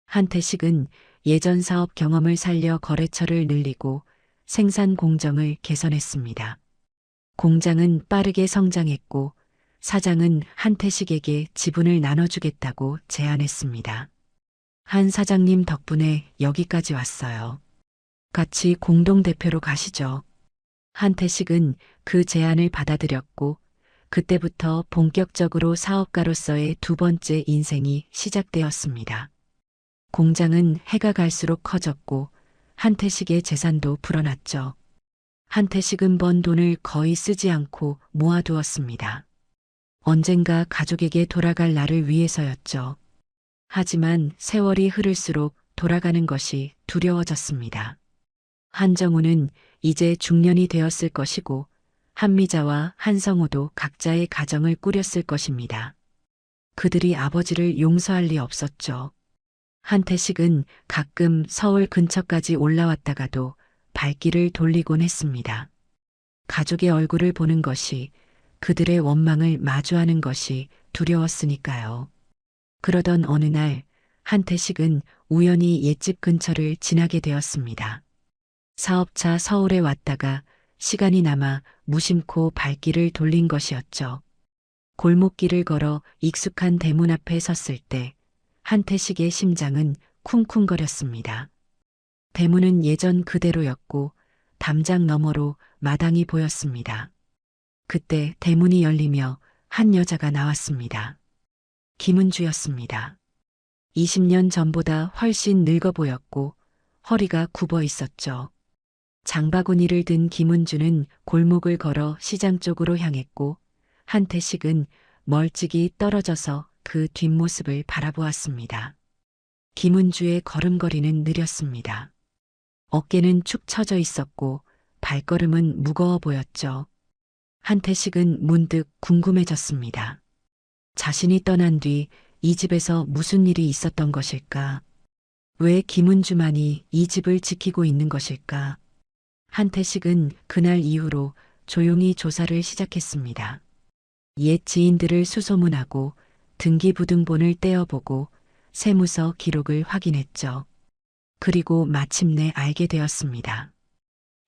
한태식은 예전 사업 경험을 살려 거래처를 늘리고 생산 공정을 개선했습니다. 공장은 빠르게 성장했고 사장은 한태식에게 지분을 나눠주겠다고 제안했습니다. 한 사장님 덕분에 여기까지 왔어요. 같이 공동대표로 가시죠. 한태식은 그 제안을 받아들였고 그때부터 본격적으로 사업가로서의 두 번째 인생이 시작되었습니다. 공장은 해가 갈수록 커졌고 한태식의 재산도 불어났죠. 한태식은 번 돈을 거의 쓰지 않고 모아두었습니다. 언젠가 가족에게 돌아갈 날을 위해서였죠. 하지만 세월이 흐를수록 돌아가는 것이 두려워졌습니다. 한정우는 이제 중년이 되었을 것이고 한미자와 한성우도 각자의 가정을 꾸렸을 것입니다. 그들이 아버지를 용서할 리 없었죠. 한태식은 가끔 서울 근처까지 올라왔다가도 발길을 돌리곤 했습니다. 가족의 얼굴을 보는 것이, 그들의 원망을 마주하는 것이 두려웠으니까요. 그러던 어느 날 한태식은 우연히 옛집 근처를 지나게 되었습니다. 사업차 서울에 왔다가 시간이 남아 무심코 발길을 돌린 것이었죠. 골목길을 걸어 익숙한 대문 앞에 섰을 때 한태식의 심장은 쿵쿵거렸습니다. 대문은 예전 그대로였고 담장 너머로 마당이 보였습니다. 그때 대문이 열리며 한 여자가 나왔습니다. 김은주였습니다. 20년 전보다 훨씬 늙어 보였고 허리가 굽어 있었죠. 장바구니를 든 김은주는 골목을 걸어 시장 쪽으로 향했고 한태식은 멀찍이 떨어져서 그 뒷모습을 바라보았습니다. 김은주의 걸음걸이는 느렸습니다. 어깨는 축 처져 있었고 발걸음은 무거워 보였죠. 한태식은 문득 궁금해졌습니다. 자신이 떠난 뒤 이 집에서 무슨 일이 있었던 것일까? 왜 김은주만이 이 집을 지키고 있는 것일까? 한태식은 그날 이후로 조용히 조사를 시작했습니다. 옛 지인들을 수소문하고 등기부등본을 떼어보고 세무서 기록을 확인했죠. 그리고 마침내 알게 되었습니다.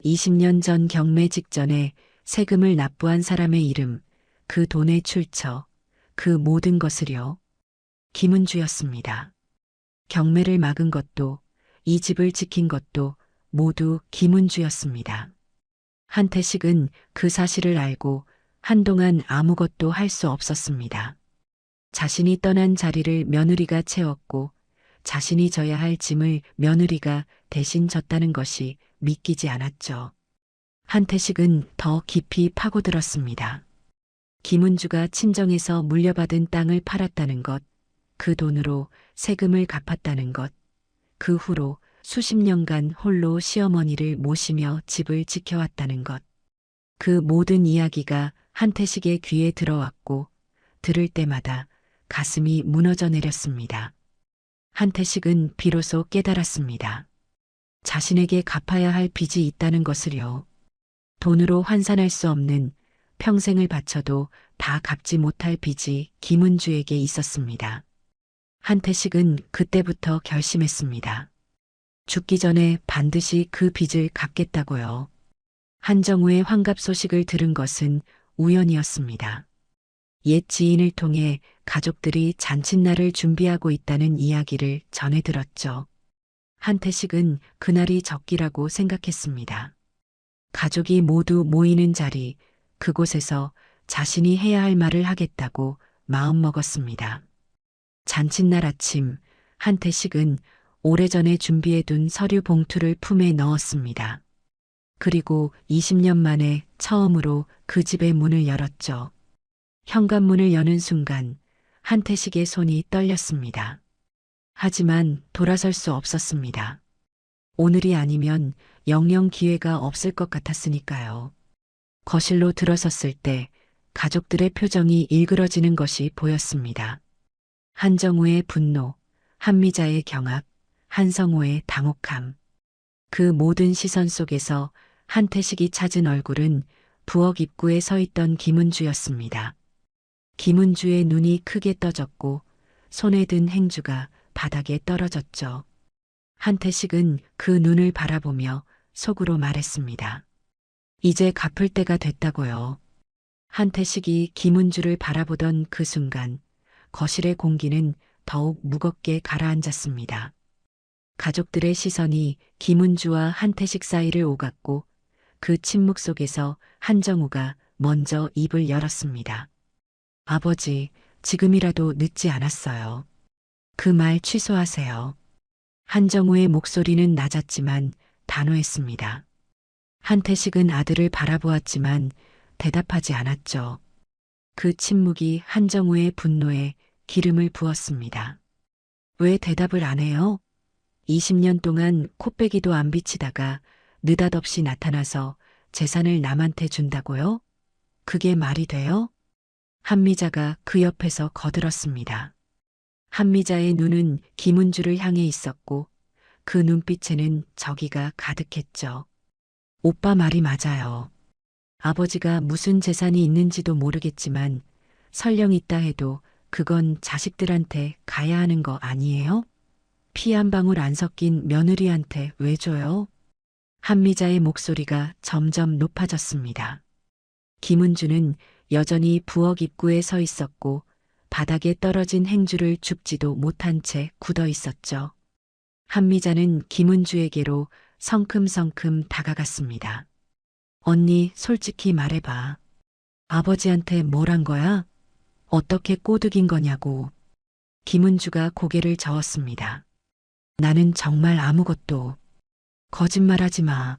20년 전 경매 직전에 세금을 납부한 사람의 이름, 그 돈의 출처, 그 모든 것을요. 김은주였습니다. 경매를 막은 것도, 이 집을 지킨 것도 모두 김은주였습니다. 한태식은 그 사실을 알고 한동안 아무것도 할 수 없었습니다. 자신이 떠난 자리를 며느리가 채웠고 자신이 져야 할 짐을 며느리가 대신 졌다는 것이 믿기지 않았죠. 한태식은 더 깊이 파고들었습니다. 김은주가 친정에서 물려받은 땅을 팔았다는 것, 그 돈으로 세금을 갚았다는 것, 그 후로 수십 년간 홀로 시어머니를 모시며 집을 지켜왔다는 것. 그 모든 이야기가 한태식의 귀에 들어왔고 들을 때마다 가슴이 무너져 내렸습니다. 한태식은 비로소 깨달았습니다. 자신에게 갚아야 할 빚이 있다는 것을요. 돈으로 환산할 수 없는, 평생을 바쳐도 다 갚지 못할 빚이 김은주에게 있었습니다. 한태식은 그때부터 결심했습니다. 죽기 전에 반드시 그 빚을 갚겠다고요. 한정우의 환갑 소식을 들은 것은 우연이었습니다. 옛 지인을 통해 가족들이 잔칫날을 준비하고 있다는 이야기를 전해 들었죠. 한태식은 그날이 적기라고 생각했습니다. 가족이 모두 모이는 자리, 그곳에서 자신이 해야 할 말을 하겠다고 마음먹었습니다. 잔칫날 아침, 한태식은 오래전에 준비해둔 서류 봉투를 품에 넣었습니다. 그리고 20년 만에 처음으로 그 집의 문을 열었죠. 현관문을 여는 순간 한태식의 손이 떨렸습니다. 하지만 돌아설 수 없었습니다. 오늘이 아니면 영영 기회가 없을 것 같았으니까요. 거실로 들어섰을 때 가족들의 표정이 일그러지는 것이 보였습니다. 한정우의 분노, 한미자의 경악, 한성호의 당혹함. 그 모든 시선 속에서 한태식이 찾은 얼굴은 부엌 입구에 서 있던 김은주였습니다. 김은주의 눈이 크게 떠졌고 손에 든 행주가 바닥에 떨어졌죠. 한태식은 그 눈을 바라보며 속으로 말했습니다. 이제 갚을 때가 됐다고요. 한태식이 김은주를 바라보던 그 순간 거실의 공기는 더욱 무겁게 가라앉았습니다. 가족들의 시선이 김은주와 한태식 사이를 오갔고 그 침묵 속에서 한정우가 먼저 입을 열었습니다. 아버지, 지금이라도 늦지 않았어요. 그 말 취소하세요. 한정우의 목소리는 낮았지만 단호했습니다. 한태식은 아들을 바라보았지만 대답하지 않았죠. 그 침묵이 한정우의 분노에 기름을 부었습니다. 왜 대답을 안 해요? 20년 동안 코빼기도 안 비치다가 느닷없이 나타나서 재산을 남한테 준다고요? 그게 말이 돼요? 한미자가 그 옆에서 거들었습니다. 한미자의 눈은 김은주를 향해 있었고 그 눈빛에는 적이가 가득했죠. 오빠 말이 맞아요. 아버지가 무슨 재산이 있는지도 모르겠지만 설령 있다 해도 그건 자식들한테 가야 하는 거 아니에요? 피 한 방울 안 섞인 며느리한테 왜 줘요? 한미자의 목소리가 점점 높아졌습니다. 김은주는 여전히 부엌 입구에 서 있었고 바닥에 떨어진 행주를 줍지도 못한 채 굳어 있었죠. 한미자는 김은주에게로 성큼성큼 다가갔습니다. 언니, 솔직히 말해봐. 아버지한테 뭘 한 거야? 어떻게 꼬드긴 거냐고. 김은주가 고개를 저었습니다. 나는 정말 아무것도. 거짓말하지 마.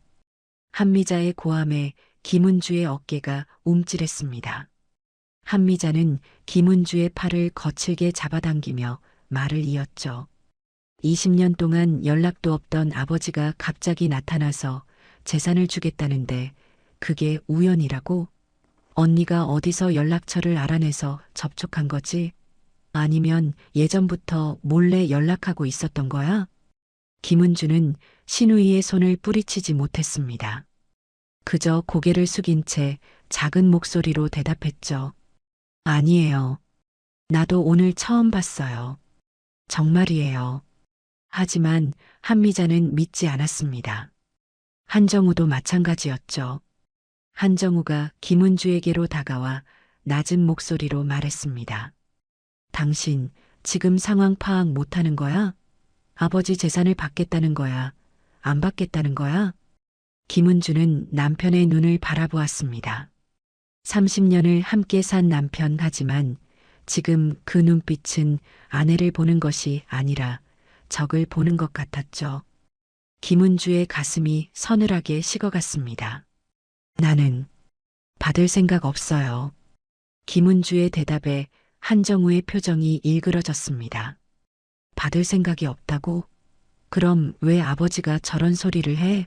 한미자의 고함에 김은주의 어깨가 움찔했습니다. 한미자는 김은주의 팔을 거칠게 잡아당기며 말을 이었죠. 20년 동안 연락도 없던 아버지가 갑자기 나타나서 재산을 주겠다는데 그게 우연이라고? 언니가 어디서 연락처를 알아내서 접촉한 거지? 아니면 예전부터 몰래 연락하고 있었던 거야? 김은주는 신우이의 손을 뿌리치지 못했습니다. 그저 고개를 숙인 채 작은 목소리로 대답했죠. 아니에요. 나도 오늘 처음 봤어요. 정말이에요. 하지만 한미자는 믿지 않았습니다. 한정우도 마찬가지였죠. 한정우가 김은주에게로 다가와 낮은 목소리로 말했습니다. 당신 지금 상황 파악 못하는 거야? 아버지 재산을 받겠다는 거야? 안 받겠다는 거야? 김은주는 남편의 눈을 바라보았습니다. 30년을 함께 산 남편 하지만 지금 그 눈빛은 아내를 보는 것이 아니라 적을 보는 것 같았죠. 김은주의 가슴이 서늘하게 식어갔습니다. 나는 받을 생각 없어요. 김은주의 대답에 한정우의 표정이 일그러졌습니다. 받을 생각이 없다고? 그럼 왜 아버지가 저런 소리를 해?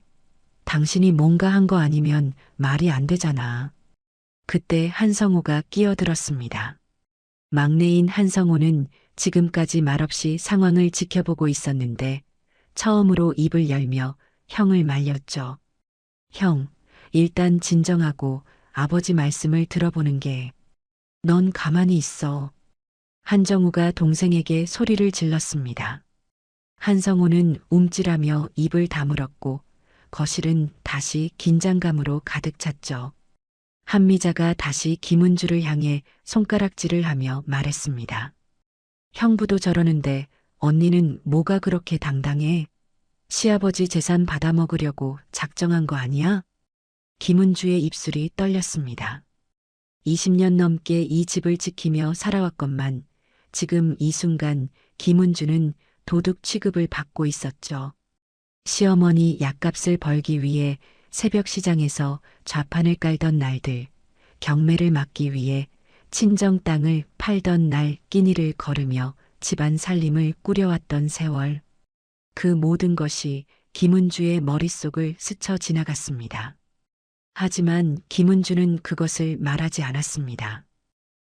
당신이 뭔가 한 거 아니면 말이 안 되잖아. 그때 한성우가 끼어들었습니다. 막내인 한성우는 지금까지 말없이 상황을 지켜보고 있었는데 처음으로 입을 열며 형을 말렸죠. 형, 일단 진정하고 아버지 말씀을 들어보는 게. 넌 가만히 있어. 한정우가 동생에게 소리를 질렀습니다. 한성우는 움찔하며 입을 다물었고 거실은 다시 긴장감으로 가득 찼죠. 한미자가 다시 김은주를 향해 손가락질을 하며 말했습니다. 형부도 저러는데 언니는 뭐가 그렇게 당당해? 시아버지 재산 받아먹으려고 작정한 거 아니야? 김은주의 입술이 떨렸습니다. 20년 넘게 이 집을 지키며 살아왔건만 지금 이 순간 김은주는 도둑 취급을 받고 있었죠. 시어머니 약값을 벌기 위해 새벽 시장에서 좌판을 깔던 날들, 경매를 막기 위해 친정 땅을 팔던 날 끼니를 거르며 집안 살림을 꾸려왔던 세월. 그 모든 것이 김은주의 머릿속을 스쳐 지나갔습니다. 하지만 김은주는 그것을 말하지 않았습니다.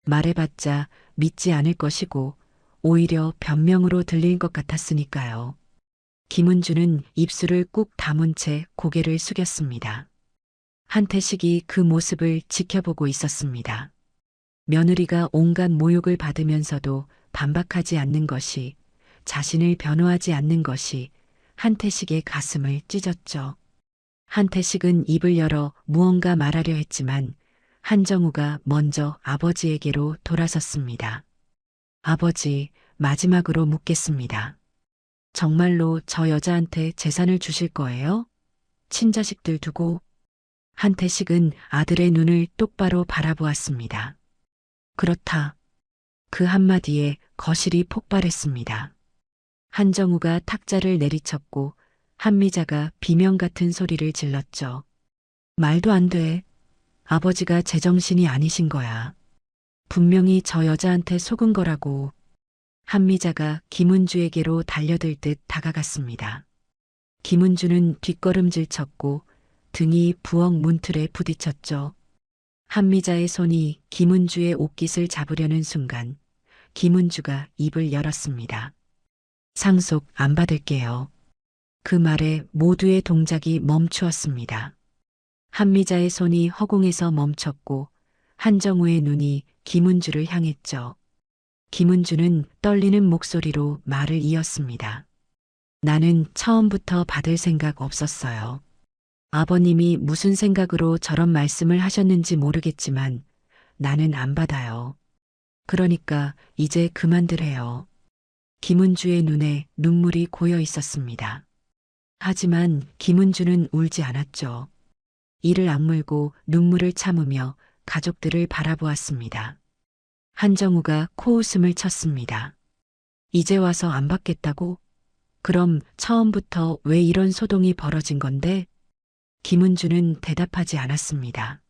말해봤자 믿지 않을 것이고 오히려 변명으로 들릴 것 같았으니까요. 김은주는 입술을 꾹 다문 채 고개를 숙였습니다. 한태식이 그 모습을 지켜보고 있었습니다. 며느리가 온갖 모욕을 받으면서도 반박하지 않는 것이, 자신을 변호하지 않는 것이 한태식의 가슴을 찢었죠. 한태식은 입을 열어 무언가 말하려 했지만 한정우가 먼저 아버지에게로 돌아섰습니다. 아버지, 마지막으로 묻겠습니다. 정말로 저 여자한테 재산을 주실 거예요? 친자식들 두고. 한태식은 아들의 눈을 똑바로 바라보았습니다. 그렇다. 그 한마디에 거실이 폭발했습니다. 한정우가 탁자를 내리쳤고 한미자가 비명 같은 소리를 질렀죠. 말도 안 돼. 아버지가 제정신이 아니신 거야. 분명히 저 여자한테 속은 거라고. 한미자가 김은주에게로 달려들 듯 다가갔습니다. 김은주는 뒷걸음질 쳤고 등이 부엌 문틀에 부딪혔죠. 한미자의 손이 김은주의 옷깃을 잡으려는 순간 김은주가 입을 열었습니다. 상속 안 받을게요. 그 말에 모두의 동작이 멈추었습니다. 한미자의 손이 허공에서 멈췄고 한정우의 눈이 김은주를 향했죠. 김은주는 떨리는 목소리로 말을 이었습니다. 나는 처음부터 받을 생각 없었어요. 아버님이 무슨 생각으로 저런 말씀을 하셨는지 모르겠지만 나는 안 받아요. 그러니까 이제 그만들 해요. 김은주의 눈에 눈물이 고여 있었습니다. 하지만 김은주는 울지 않았죠. 이를 악물고 눈물을 참으며 가족들을 바라보았습니다. 한정우가 코웃음을 쳤습니다. 이제 와서 안 받겠다고? 그럼 처음부터 왜 이런 소동이 벌어진 건데? 김은주는 대답하지 않았습니다.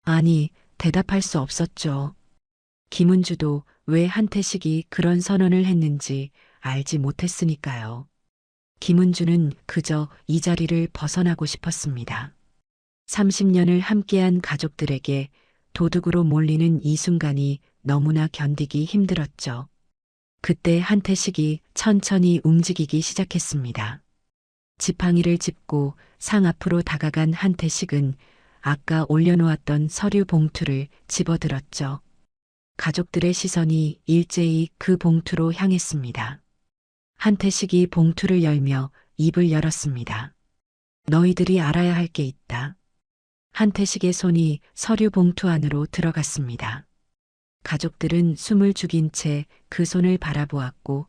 아니, 대답할 수 없었죠. 김은주도 왜 한태식이 그런 선언을 했는지 알지 못했으니까요. 김은주는 그저 이 자리를 벗어나고 싶었습니다. 30년을 함께한 가족들에게 도둑으로 몰리는 이 순간이 너무나 견디기 힘들었죠. 그때 한태식이 천천히 움직이기 시작했습니다. 지팡이를 짚고 상 앞으로 다가간 한태식은 아까 올려놓았던 서류 봉투를 집어들었죠. 가족들의 시선이 일제히 그 봉투로 향했습니다. 한태식이 봉투를 열며 입을 열었습니다. 너희들이 알아야 할 게 있다. 한태식의 손이 서류 봉투 안으로 들어갔습니다. 가족들은 숨을 죽인 채 그 손을 바라보았고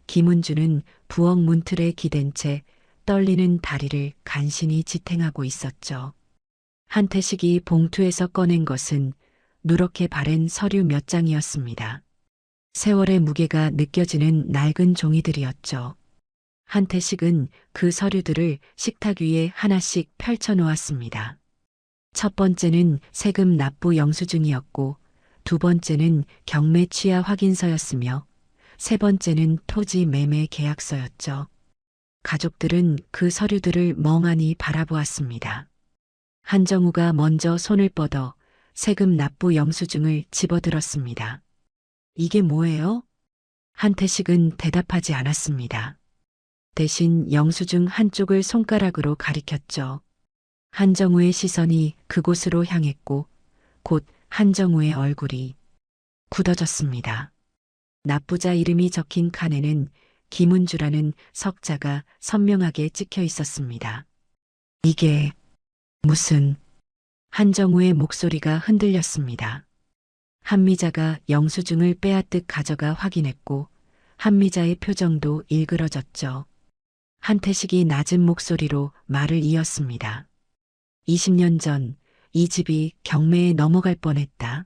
김은주는 부엌 문틀에 기댄 채 떨리는 다리를 간신히 지탱하고 있었죠. 한태식이 봉투에서 꺼낸 것은 누렇게 바랜 서류 몇 장이었습니다. 세월의 무게가 느껴지는 낡은 종이들이었죠. 한태식은 그 서류들을 식탁 위에 하나씩 펼쳐 놓았습니다. 첫 번째는 세금 납부 영수증이었고, 두 번째는 경매 취하 확인서였으며, 세 번째는 토지 매매 계약서였죠. 가족들은 그 서류들을 멍하니 바라보았습니다. 한정우가 먼저 손을 뻗어 세금 납부 영수증을 집어들었습니다. 이게 뭐예요? 한태식은 대답하지 않았습니다. 대신 영수증 한쪽을 손가락으로 가리켰죠. 한정우의 시선이 그곳으로 향했고 곧 한정우의 얼굴이 굳어졌습니다. 납부자 이름이 적힌 칸에는 김은주라는 석자가 선명하게 찍혀 있었습니다. 이게 무슨... 한정우의 목소리가 흔들렸습니다. 한미자가 영수증을 빼앗듯 가져가 확인했고 한미자의 표정도 일그러졌죠. 한태식이 낮은 목소리로 말을 이었습니다. 20년 전 이 집이 경매에 넘어갈 뻔했다.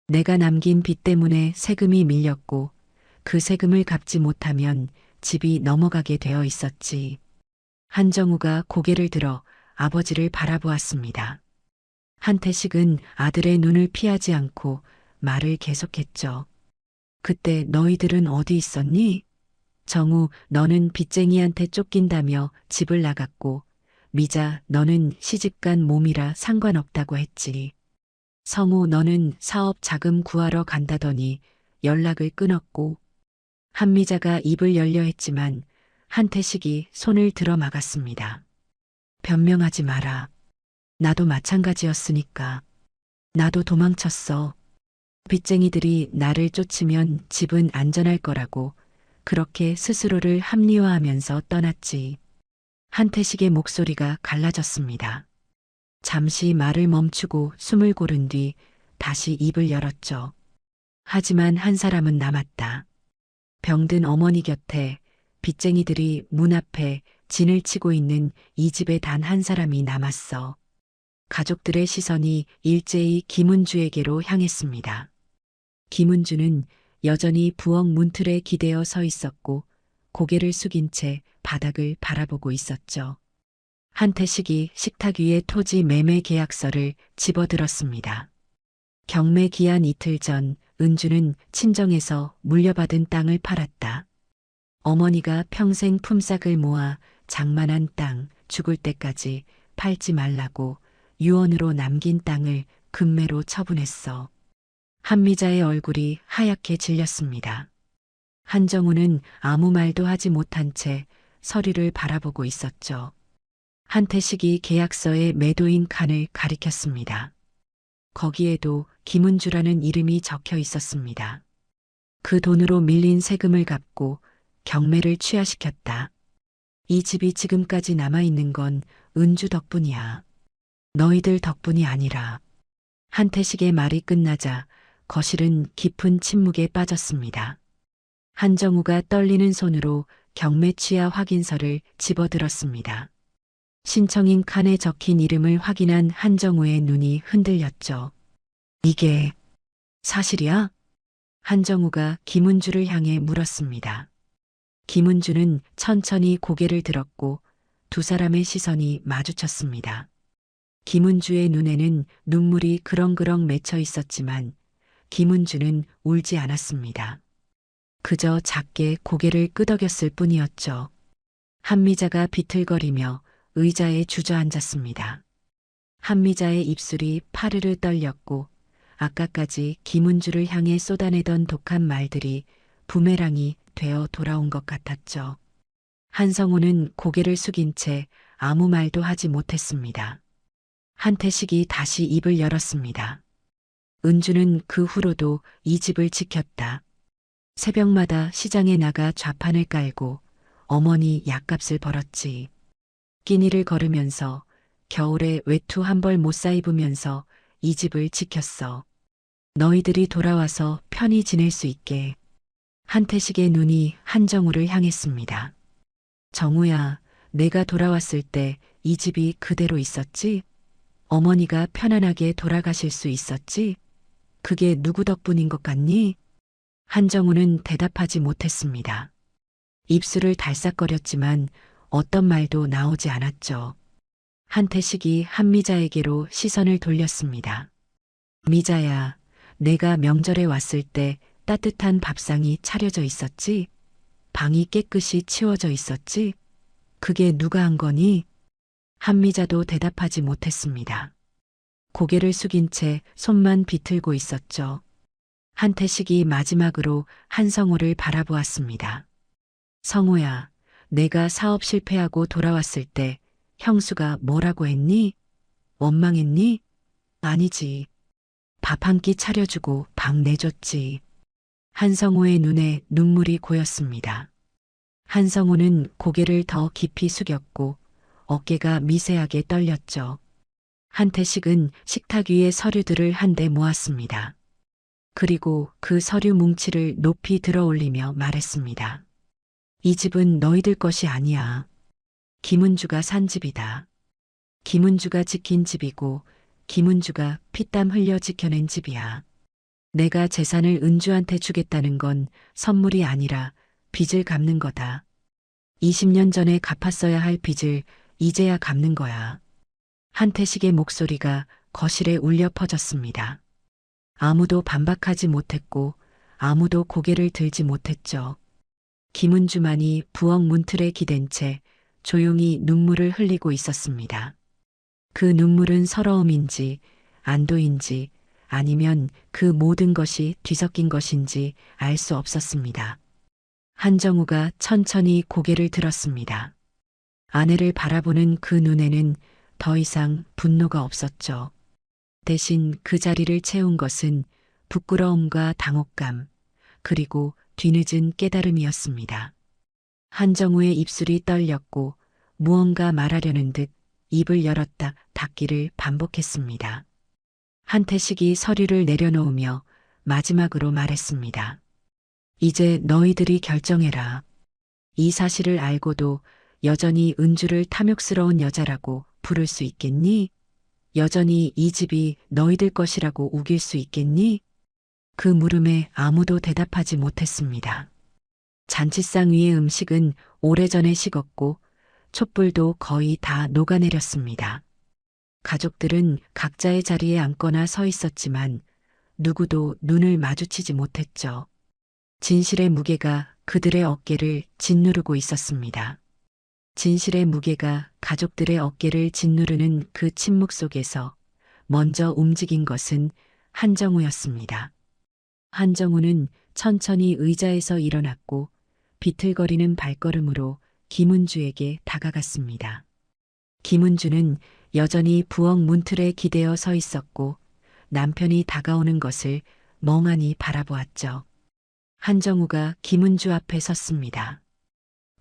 내가 남긴 빚 때문에 세금이 밀렸고 그 세금을 갚지 못하면 집이 넘어가게 되어 있었지. 한정우가 고개를 들어 아버지를 바라보았습니다. 한태식은 아들의 눈을 피하지 않고 말을 계속했죠. 그때 너희들은 어디 있었니? 정우, 너는 빚쟁이한테 쫓긴다며 집을 나갔고, 미자, 너는 시집간 몸이라 상관없다고 했지. 성우, 너는 사업 자금 구하러 간다더니 연락을 끊었고, 한미자가 입을 열려 했지만 한태식이 손을 들어 막았습니다. 변명하지 마라. 나도 마찬가지였으니까. 나도 도망쳤어. 빚쟁이들이 나를 쫓으면 집은 안전할 거라고 그렇게 스스로를 합리화하면서 떠났지. 한태식의 목소리가 갈라졌습니다. 잠시 말을 멈추고 숨을 고른 뒤 다시 입을 열었죠. 하지만 한 사람은 남았다. 병든 어머니 곁에 빚쟁이들이 문 앞에 진을 치고 있는 이 집에 단 한 사람이 남았어. 가족들의 시선이 일제히 김은주에게로 향했습니다. 김은주는 여전히 부엌 문틀에 기대어 서 있었고 고개를 숙인 채 바닥을 바라보고 있었죠. 한태식이 식탁 위에 토지 매매 계약서를 집어들었습니다. 경매 기한 이틀 전 은주는 친정에서 물려받은 땅을 팔았다. 어머니가 평생 품삯을 모아 장만한 땅 죽을 때까지 팔지 말라고 유언으로 남긴 땅을 금매로 처분했어. 한미자의 얼굴이 하얗게 질렸습니다. 한정우는 아무 말도 하지 못한 채 서류를 바라보고 있었죠. 한태식이 계약서에 매도인 칸을 가리켰습니다. 거기에도 김은주라는 이름이 적혀 있었습니다. 그 돈으로 밀린 세금을 갚고 경매를 취하시켰다. 이 집이 지금까지 남아있는 건 은주 덕분이야. 너희들 덕분이 아니라. 한태식의 말이 끝나자 거실은 깊은 침묵에 빠졌습니다. 한정우가 떨리는 손으로 경매 취하 확인서를 집어들었습니다. 신청인 칸에 적힌 이름을 확인한 한정우의 눈이 흔들렸죠. 이게 사실이야? 한정우가 김은주를 향해 물었습니다. 김은주는 천천히 고개를 들었고 두 사람의 시선이 마주쳤습니다. 김은주의 눈에는 눈물이 그렁그렁 맺혀 있었지만 김은주는 울지 않았습니다. 그저 작게 고개를 끄덕였을 뿐이었죠. 한미자가 비틀거리며 의자에 주저앉았습니다. 한미자의 입술이 파르르 떨렸고 아까까지 김은주를 향해 쏟아내던 독한 말들이 부메랑이 되어 돌아온 것 같았죠. 한성우는 고개를 숙인 채 아무 말도 하지 못했습니다. 한태식이 다시 입을 열었습니다. 은주는 그 후로도 이 집을 지켰다. 새벽마다 시장에 나가 좌판을 깔고 어머니 약값을 벌었지. 끼니를 걸으면서 겨울에 외투 한 벌 못 사 입으면서 이 집을 지켰어. 너희들이 돌아와서 편히 지낼 수 있게. 한태식의 눈이 한정우를 향했습니다. 정우야, 내가 돌아왔을 때 이 집이 그대로 있었지? 어머니가 편안하게 돌아가실 수 있었지? 그게 누구 덕분인 것 같니? 한정우는 대답하지 못했습니다. 입술을 달싹거렸지만 어떤 말도 나오지 않았죠. 한태식이 한미자에게로 시선을 돌렸습니다. 미자야, 내가 명절에 왔을 때 따뜻한 밥상이 차려져 있었지? 방이 깨끗이 치워져 있었지? 그게 누가 한 거니? 한미자도 대답하지 못했습니다. 고개를 숙인 채 손만 비틀고 있었죠. 한태식이 마지막으로 한성우를 바라보았습니다. 성우야, 내가 사업 실패하고 돌아왔을 때 형수가 뭐라고 했니? 원망했니? 아니지. 밥 한 끼 차려주고 방 내줬지. 한성우의 눈에 눈물이 고였습니다. 한성우는 고개를 더 깊이 숙였고 어깨가 미세하게 떨렸죠. 한태식은 식탁 위에 서류들을 한데 모았습니다. 그리고 그 서류 뭉치를 높이 들어 올리며 말했습니다. 이 집은 너희들 것이 아니야. 김은주가 산 집이다. 김은주가 지킨 집이고 김은주가 피땀 흘려 지켜낸 집이야. 내가 재산을 은주한테 주겠다는 건 선물이 아니라 빚을 갚는 거다. 20년 전에 갚았어야 할 빚을 이제야 갚는 거야. 한태식의 목소리가 거실에 울려 퍼졌습니다. 아무도 반박하지 못했고 아무도 고개를 들지 못했죠. 김은주만이 부엌 문틀에 기댄 채 조용히 눈물을 흘리고 있었습니다. 그 눈물은 서러움인지 안도인지 아니면 그 모든 것이 뒤섞인 것인지 알 수 없었습니다. 한정우가 천천히 고개를 들었습니다. 아내를 바라보는 그 눈에는 더 이상 분노가 없었죠. 대신 그 자리를 채운 것은 부끄러움과 당혹감, 그리고 뒤늦은 깨달음이었습니다. 한정우의 입술이 떨렸고 무언가 말하려는 듯 입을 열었다 닫기를 반복했습니다. 한태식이 서류를 내려놓으며 마지막으로 말했습니다. 이제 너희들이 결정해라. 이 사실을 알고도 여전히 은주를 탐욕스러운 여자라고 부를 수 있겠니? 여전히 이 집이 너희들 것이라고 우길 수 있겠니? 그 물음에 아무도 대답하지 못했습니다. 잔치상 위의 음식은 오래전에 식었고 촛불도 거의 다 녹아내렸습니다. 가족들은 각자의 자리에 앉거나 서 있었지만 누구도 눈을 마주치지 못했죠. 진실의 무게가 그들의 어깨를 짓누르고 있었습니다. 진실의 무게가 가족들의 어깨를 짓누르는 그 침묵 속에서 먼저 움직인 것은 한정우였습니다. 한정우는 천천히 의자에서 일어났고 비틀거리는 발걸음으로 김은주에게 다가갔습니다. 김은주는 여전히 부엌 문틀에 기대어 서 있었고 남편이 다가오는 것을 멍하니 바라보았죠. 한정우가 김은주 앞에 섰습니다.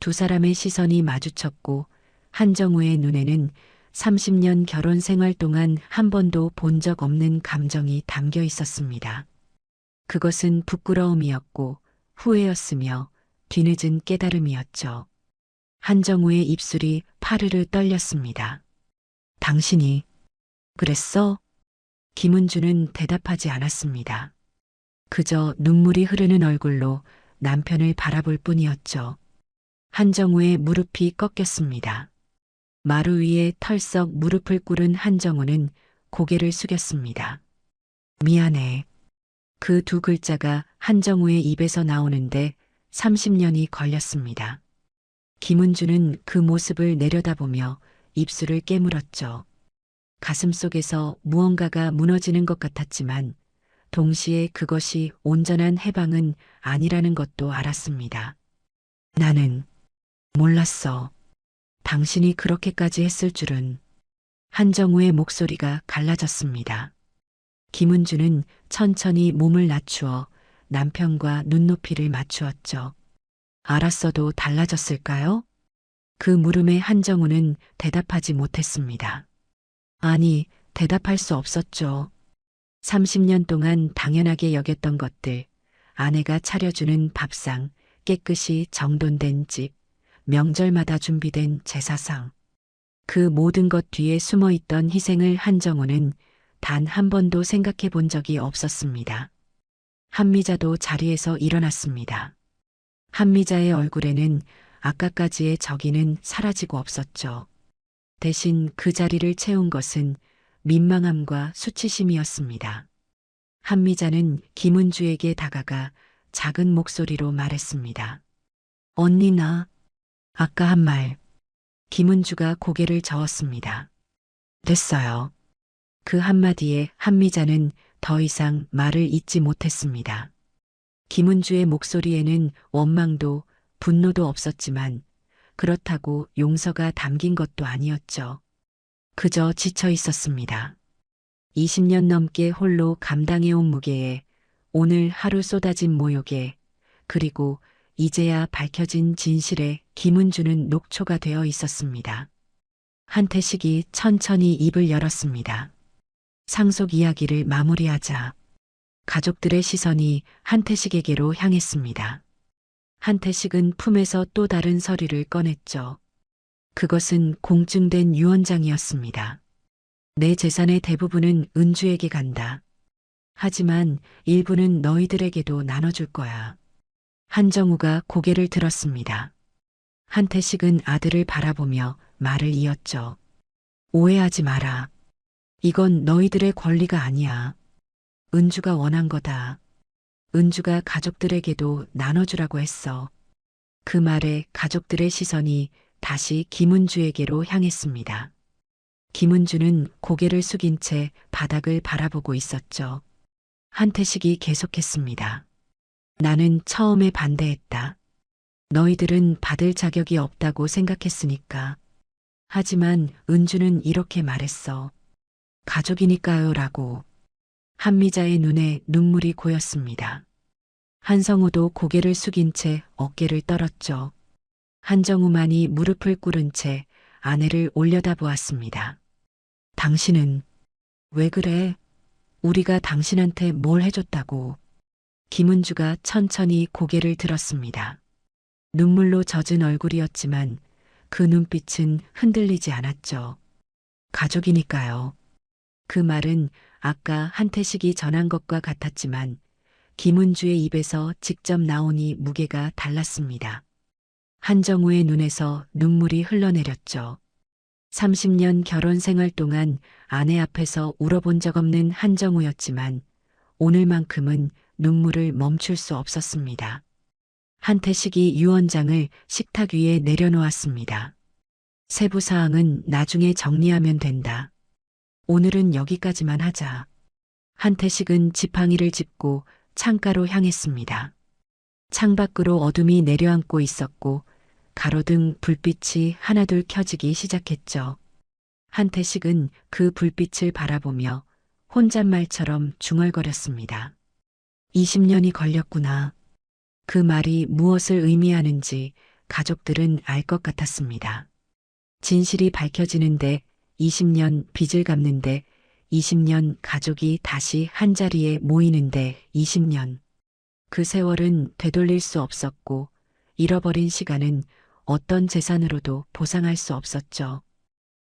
두 사람의 시선이 마주쳤고 한정우의 눈에는 30년 결혼 생활 동안 한 번도 본 적 없는 감정이 담겨 있었습니다. 그것은 부끄러움이었고 후회였으며 뒤늦은 깨달음이었죠. 한정우의 입술이 파르르 떨렸습니다. 당신이 그랬어? 김은주는 대답하지 않았습니다. 그저 눈물이 흐르는 얼굴로 남편을 바라볼 뿐이었죠. 한정우의 무릎이 꺾였습니다. 마루 위에 털썩 무릎을 꿇은 한정우는 고개를 숙였습니다. 미안해. 그 두 글자가 한정우의 입에서 나오는데 30년이 걸렸습니다. 김은주는 그 모습을 내려다보며 입술을 깨물었죠. 가슴속에서 무언가가 무너지는 것 같았지만 동시에 그것이 온전한 해방은 아니라는 것도 알았습니다. 나는 몰랐어. 당신이 그렇게까지 했을 줄은. 한정우의 목소리가 갈라졌습니다. 김은주는 천천히 몸을 낮추어 남편과 눈높이를 맞추었죠. 알았어도 달라졌을까요? 그 물음에 한정우는 대답하지 못했습니다. 아니, 대답할 수 없었죠. 30년 동안 당연하게 여겼던 것들, 아내가 차려주는 밥상, 깨끗이 정돈된 집, 명절마다 준비된 제사상. 그 모든 것 뒤에 숨어있던 희생을 한정우는 단 한 번도 생각해 본 적이 없었습니다. 한미자도 자리에서 일어났습니다. 한미자의 얼굴에는 아까까지의 적이는 사라지고 없었죠. 대신 그 자리를 채운 것은 민망함과 수치심이었습니다. 한미자는 김은주에게 다가가 작은 목소리로 말했습니다. 언니 나 아까 한 말. 김은주가 고개를 저었습니다. 됐어요. 그 한마디에 한미자는 더 이상 말을 잇지 못했습니다. 김은주의 목소리에는 원망도 분노도 없었지만 그렇다고 용서가 담긴 것도 아니었죠. 그저 지쳐 있었습니다. 20년 넘게 홀로 감당해온 무게에 오늘 하루 쏟아진 모욕에 그리고 이제야 밝혀진 진실에 김은주는 녹초가 되어 있었습니다. 한태식이 천천히 입을 열었습니다. 상속 이야기를 마무리하자. 가족들의 시선이 한태식에게로 향했습니다. 한태식은 품에서 또 다른 서류를 꺼냈죠. 그것은 공증된 유언장이었습니다. 내 재산의 대부분은 은주에게 간다. 하지만 일부는 너희들에게도 나눠줄 거야. 한정우가 고개를 들었습니다. 한태식은 아들을 바라보며 말을 이었죠. 오해하지 마라. 이건 너희들의 권리가 아니야. 은주가 원한 거다. 은주가 가족들에게도 나눠주라고 했어. 그 말에 가족들의 시선이 다시 김은주에게로 향했습니다. 김은주는 고개를 숙인 채 바닥을 바라보고 있었죠. 한태식이 계속했습니다. 나는 처음에 반대했다. 너희들은 받을 자격이 없다고 생각했으니까. 하지만 은주는 이렇게 말했어. 가족이니까요 라고. 한미자의 눈에 눈물이 고였습니다. 한성우도 고개를 숙인 채 어깨를 떨었죠. 한정우만이 무릎을 꿇은 채 아내를 올려다보았습니다. 당신은 왜 그래? 우리가 당신한테 뭘 해줬다고. 김은주가 천천히 고개를 들었습니다. 눈물로 젖은 얼굴이었지만 그 눈빛은 흔들리지 않았죠. 가족이니까요. 그 말은 아까 한태식이 전한 것과 같았지만 김은주의 입에서 직접 나오니 무게가 달랐습니다. 한정우의 눈에서 눈물이 흘러내렸죠. 30년 결혼 생활 동안 아내 앞에서 울어본 적 없는 한정우였지만 오늘만큼은 눈물을 멈출 수 없었습니다. 한태식이 유언장을 식탁 위에 내려놓았습니다. 세부 사항은 나중에 정리하면 된다. 오늘은 여기까지만 하자. 한태식은 지팡이를 짚고 창가로 향했습니다. 창밖으로 어둠이 내려앉고 있었고 가로등 불빛이 하나둘 켜지기 시작했죠. 한태식은 그 불빛을 바라보며 혼잣말처럼 중얼거렸습니다. 20년이 걸렸구나. 그 말이 무엇을 의미하는지 가족들은 알 것 같았습니다. 진실이 밝혀지는데 20년 빚을 갚는데 20년 가족이 다시 한자리에 모이는데 20년. 그 세월은 되돌릴 수 없었고 잃어버린 시간은 어떤 재산으로도 보상할 수 없었죠.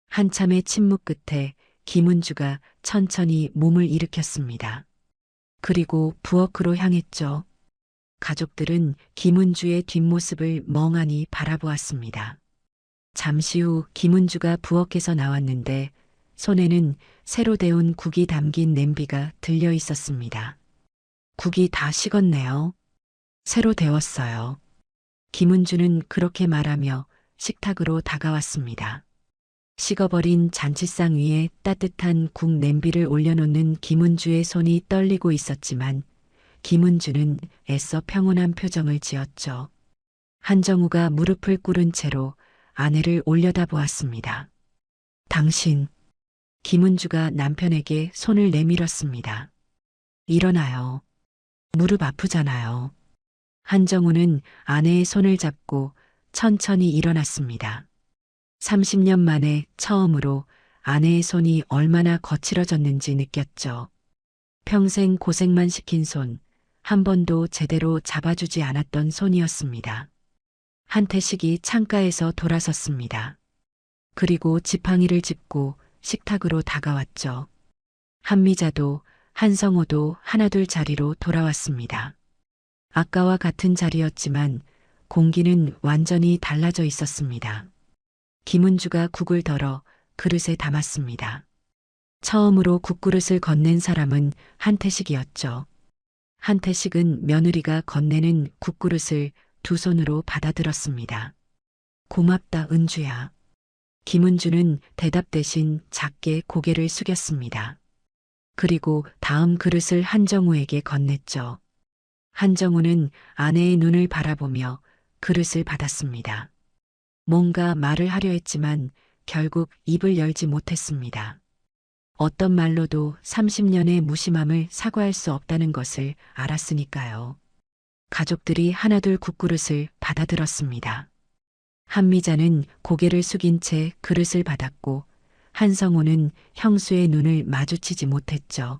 한참의 침묵 끝에 김은주가 천천히 몸을 일으켰습니다. 그리고 부엌으로 향했죠. 가족들은 김은주의 뒷모습을 멍하니 바라보았습니다. 잠시 후 김은주가 부엌에서 나왔는데 손에는 새로 데운 국이 담긴 냄비가 들려 있었습니다. 국이 다 식었네요. 새로 데웠어요. 김은주는 그렇게 말하며 식탁으로 다가왔습니다. 식어버린 잔치상 위에 따뜻한 국 냄비를 올려놓는 김은주의 손이 떨리고 있었지만 김은주는 애써 평온한 표정을 지었죠. 한정우가 무릎을 꿇은 채로 아내를 올려다보았습니다. 당신. 김은주가 남편에게 손을 내밀었습니다. 일어나요. 무릎 아프잖아요. 한정우는 아내의 손을 잡고 천천히 일어났습니다. 30년 만에 처음으로 아내의 손이 얼마나 거칠어졌는지 느꼈죠. 평생 고생만 시킨 손, 한 번도 제대로 잡아주지 않았던 손이었습니다. 한태식이 창가에서 돌아섰습니다. 그리고 지팡이를 짚고 식탁으로 다가왔죠. 한미자도 한성호도 하나둘 자리로 돌아왔습니다. 아까와 같은 자리였지만 공기는 완전히 달라져 있었습니다. 김은주가 국을 덜어 그릇에 담았습니다. 처음으로 국그릇을 건넨 사람은 한태식이었죠. 한태식은 며느리가 건네는 국그릇을 두 손으로 받아들었습니다. 고맙다, 은주야. 김은주는 대답 대신 작게 고개를 숙였습니다. 그리고 다음 그릇을 한정우에게 건넸죠. 한정우는 아내의 눈을 바라보며 그릇을 받았습니다. 뭔가 말을 하려 했지만 결국 입을 열지 못했습니다. 어떤 말로도 30년의 무심함을 사과할 수 없다는 것을 알았으니까요. 가족들이 하나둘 국그릇을 받아들었습니다. 한미자는 고개를 숙인 채 그릇을 받았고 한성호는 형수의 눈을 마주치지 못했죠.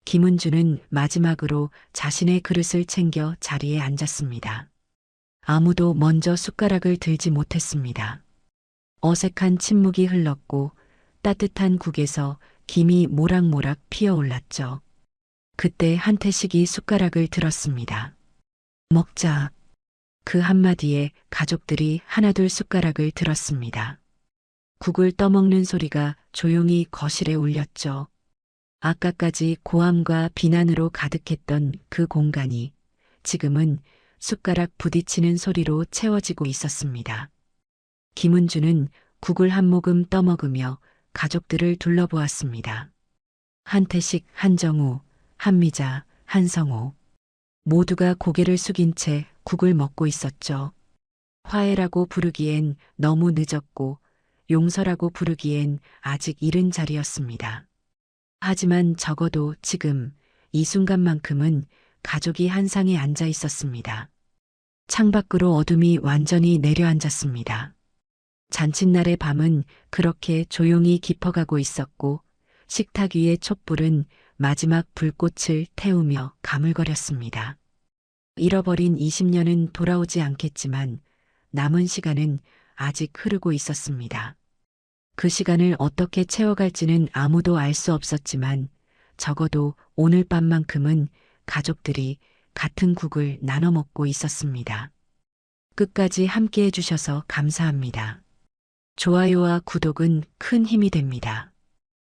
김은주는 마지막으로 자신의 그릇을 챙겨 자리에 앉았습니다. 아무도 먼저 숟가락을 들지 못했습니다. 어색한 침묵이 흘렀고 따뜻한 국에서 김이 모락모락 피어올랐죠. 그때 한태식이 숟가락을 들었습니다. 먹자. 그 한마디에 가족들이 하나둘 숟가락을 들었습니다. 국을 떠먹는 소리가 조용히 거실에 울렸죠. 아까까지 고함과 비난으로 가득했던 그 공간이 지금은 숟가락 부딪히는 소리로 채워지고 있었습니다. 김은주는 국을 한 모금 떠먹으며 가족들을 둘러보았습니다. 한태식, 한정우, 한미자, 한성호. 모두가 고개를 숙인 채 국을 먹고 있었죠. 화해라고 부르기엔 너무 늦었고 용서라고 부르기엔 아직 이른 자리였습니다. 하지만 적어도 지금 이 순간만큼은 가족이 한 상에 앉아 있었습니다. 창밖으로 어둠이 완전히 내려앉았습니다. 잔칫날의 밤은 그렇게 조용히 깊어가고 있었고 식탁 위의 촛불은 마지막 불꽃을 태우며 가물거렸습니다. 잃어버린 20년은 돌아오지 않겠지만 남은 시간은 아직 흐르고 있었습니다. 그 시간을 어떻게 채워갈지는 아무도 알 수 없었지만 적어도 오늘 밤만큼은 가족들이 같은 국을 나눠 먹고 있었습니다. 끝까지 함께 해주셔서 감사합니다. 좋아요와 구독은 큰 힘이 됩니다.